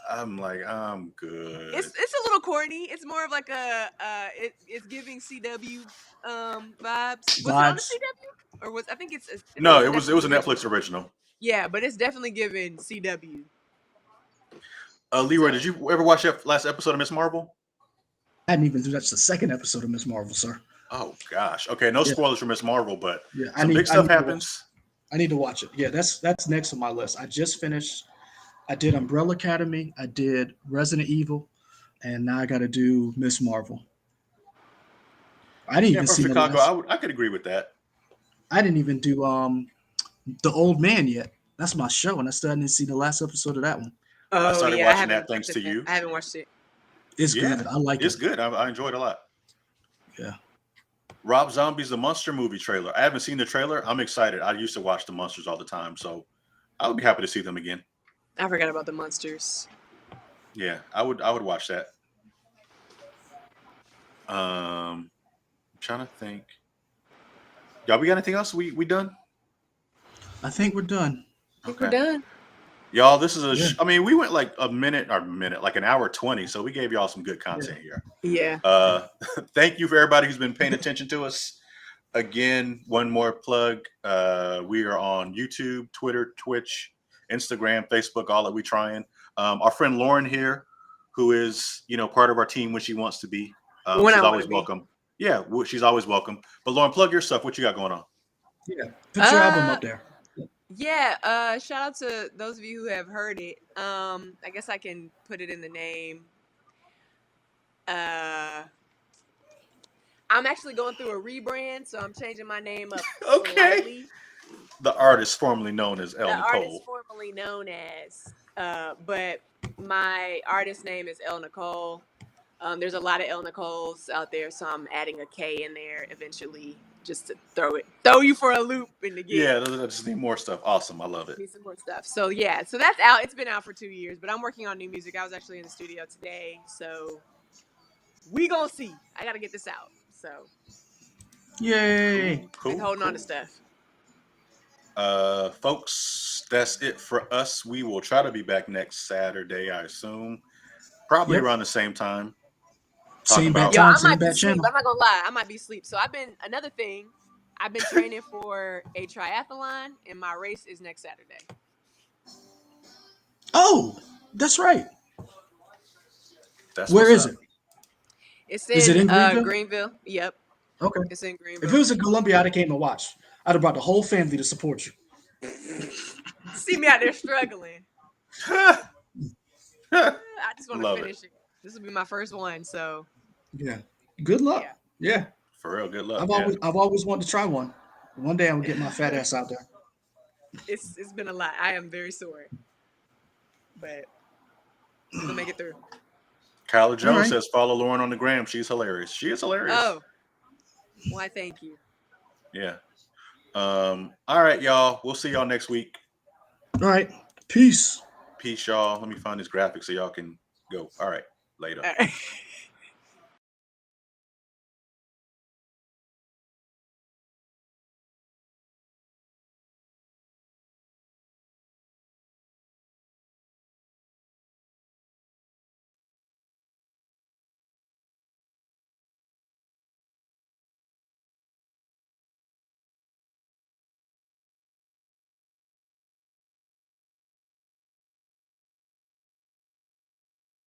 I'm like, I'm good. It's a little corny. It's more of like a it's giving CW vibes. Was it on the Vibes. CW or was I think No, it's it was definitely a original. Netflix original. Yeah, but it's definitely giving CW. Leroy, So did you ever watch that last episode of Miss Marvel? I hadn't even that's the second episode of Miss Marvel, sir. Oh gosh. Okay, no Yeah, spoilers for Miss Marvel, but yeah. some big I stuff need to watch. happens. I need to watch it. Yeah, that's next on my list. I just finished. I did Umbrella Academy. I did Resident Evil, and now I got to do Miss Marvel. I didn't Yeah, even from see the Chicago, last. I could agree with that. I didn't even do the Old Man yet. That's my show, and I still didn't see the last episode of that one. I oh started yeah, I watching haven't that thanks watched it to yet. you. I haven't watched it. It's Yeah, good. I like it's it. good. I enjoyed it a lot. Yeah. Rob Zombie's The Monster movie trailer. I haven't seen the trailer. I'm excited. I used to watch the Monsters all the time, so I would be happy to see them again. I forgot about the monsters. Yeah, I would watch that. I'm trying to think. Y'all, we got anything else? We done? I think we're done. I think we're Okay. done. Y'all, this is Yeah. I mean, we went like a minute, like an hour 20, so we gave y'all some good content here. Yeah. Thank you for everybody who's been paying attention to us. Again, one more plug. We are on YouTube, Twitter, Twitch, Instagram, Facebook, all that we trying. Our friend Lauren here, who is, part of our team when she wants to be. When She's I want always to be. welcome. Yeah, she's always welcome. But Lauren, plug your stuff. What you got going on? Yeah. Put your album Uh, up there. yeah. Shout out to those of you who have heard it. I guess I can put it in the name. I'm actually going through a rebrand, so I'm changing my name up Okay. slightly. The artist formerly known as El The Nicole. artist formerly known as, but my artist name is El Nicole. There's a lot of El Nicoles out there, so I'm adding a K in there eventually, just to throw you for a loop and to get Yeah, I just need more stuff. Awesome. I love it. me some more stuff. So yeah, so that's out. It's been out for 2 years, but I'm working on new music. I was actually in the studio today, so we gonna see. I gotta get this out. So Yay. Cool. I'm holding on to stuff. Folks, that's it for us. We will try to be back next Saturday, I assume. Probably Yep. around the same time. Same bad Yo, time, I same might be bad asleep. channel. I'm not gonna lie. I might be asleep. So I've been training for a triathlon, and my race is next Saturday. Oh, that's right. That's Where what's is up. it? It's Is it in Greenville? Greenville. Yep, Okay. it's in If Greenville. it was in Columbia, I'd have came to watch. I'd have brought the whole family to support you. See me out there struggling. I just want to Love finish it. This will be my first one, so Yeah. Good luck. Yeah. For real, good luck. I've always wanted to try one. One day I will get my fat ass out there. it's been a lot. I am very sore, but we'll make it through. Kyla Jones right. says follow Lauren on the gram. She's hilarious. She is hilarious. Oh, why? Thank you. Yeah. All right, y'all. We'll see y'all next week. All right. Peace. Peace, y'all. Let me find this graphic so y'all can go. All right. Later. All right.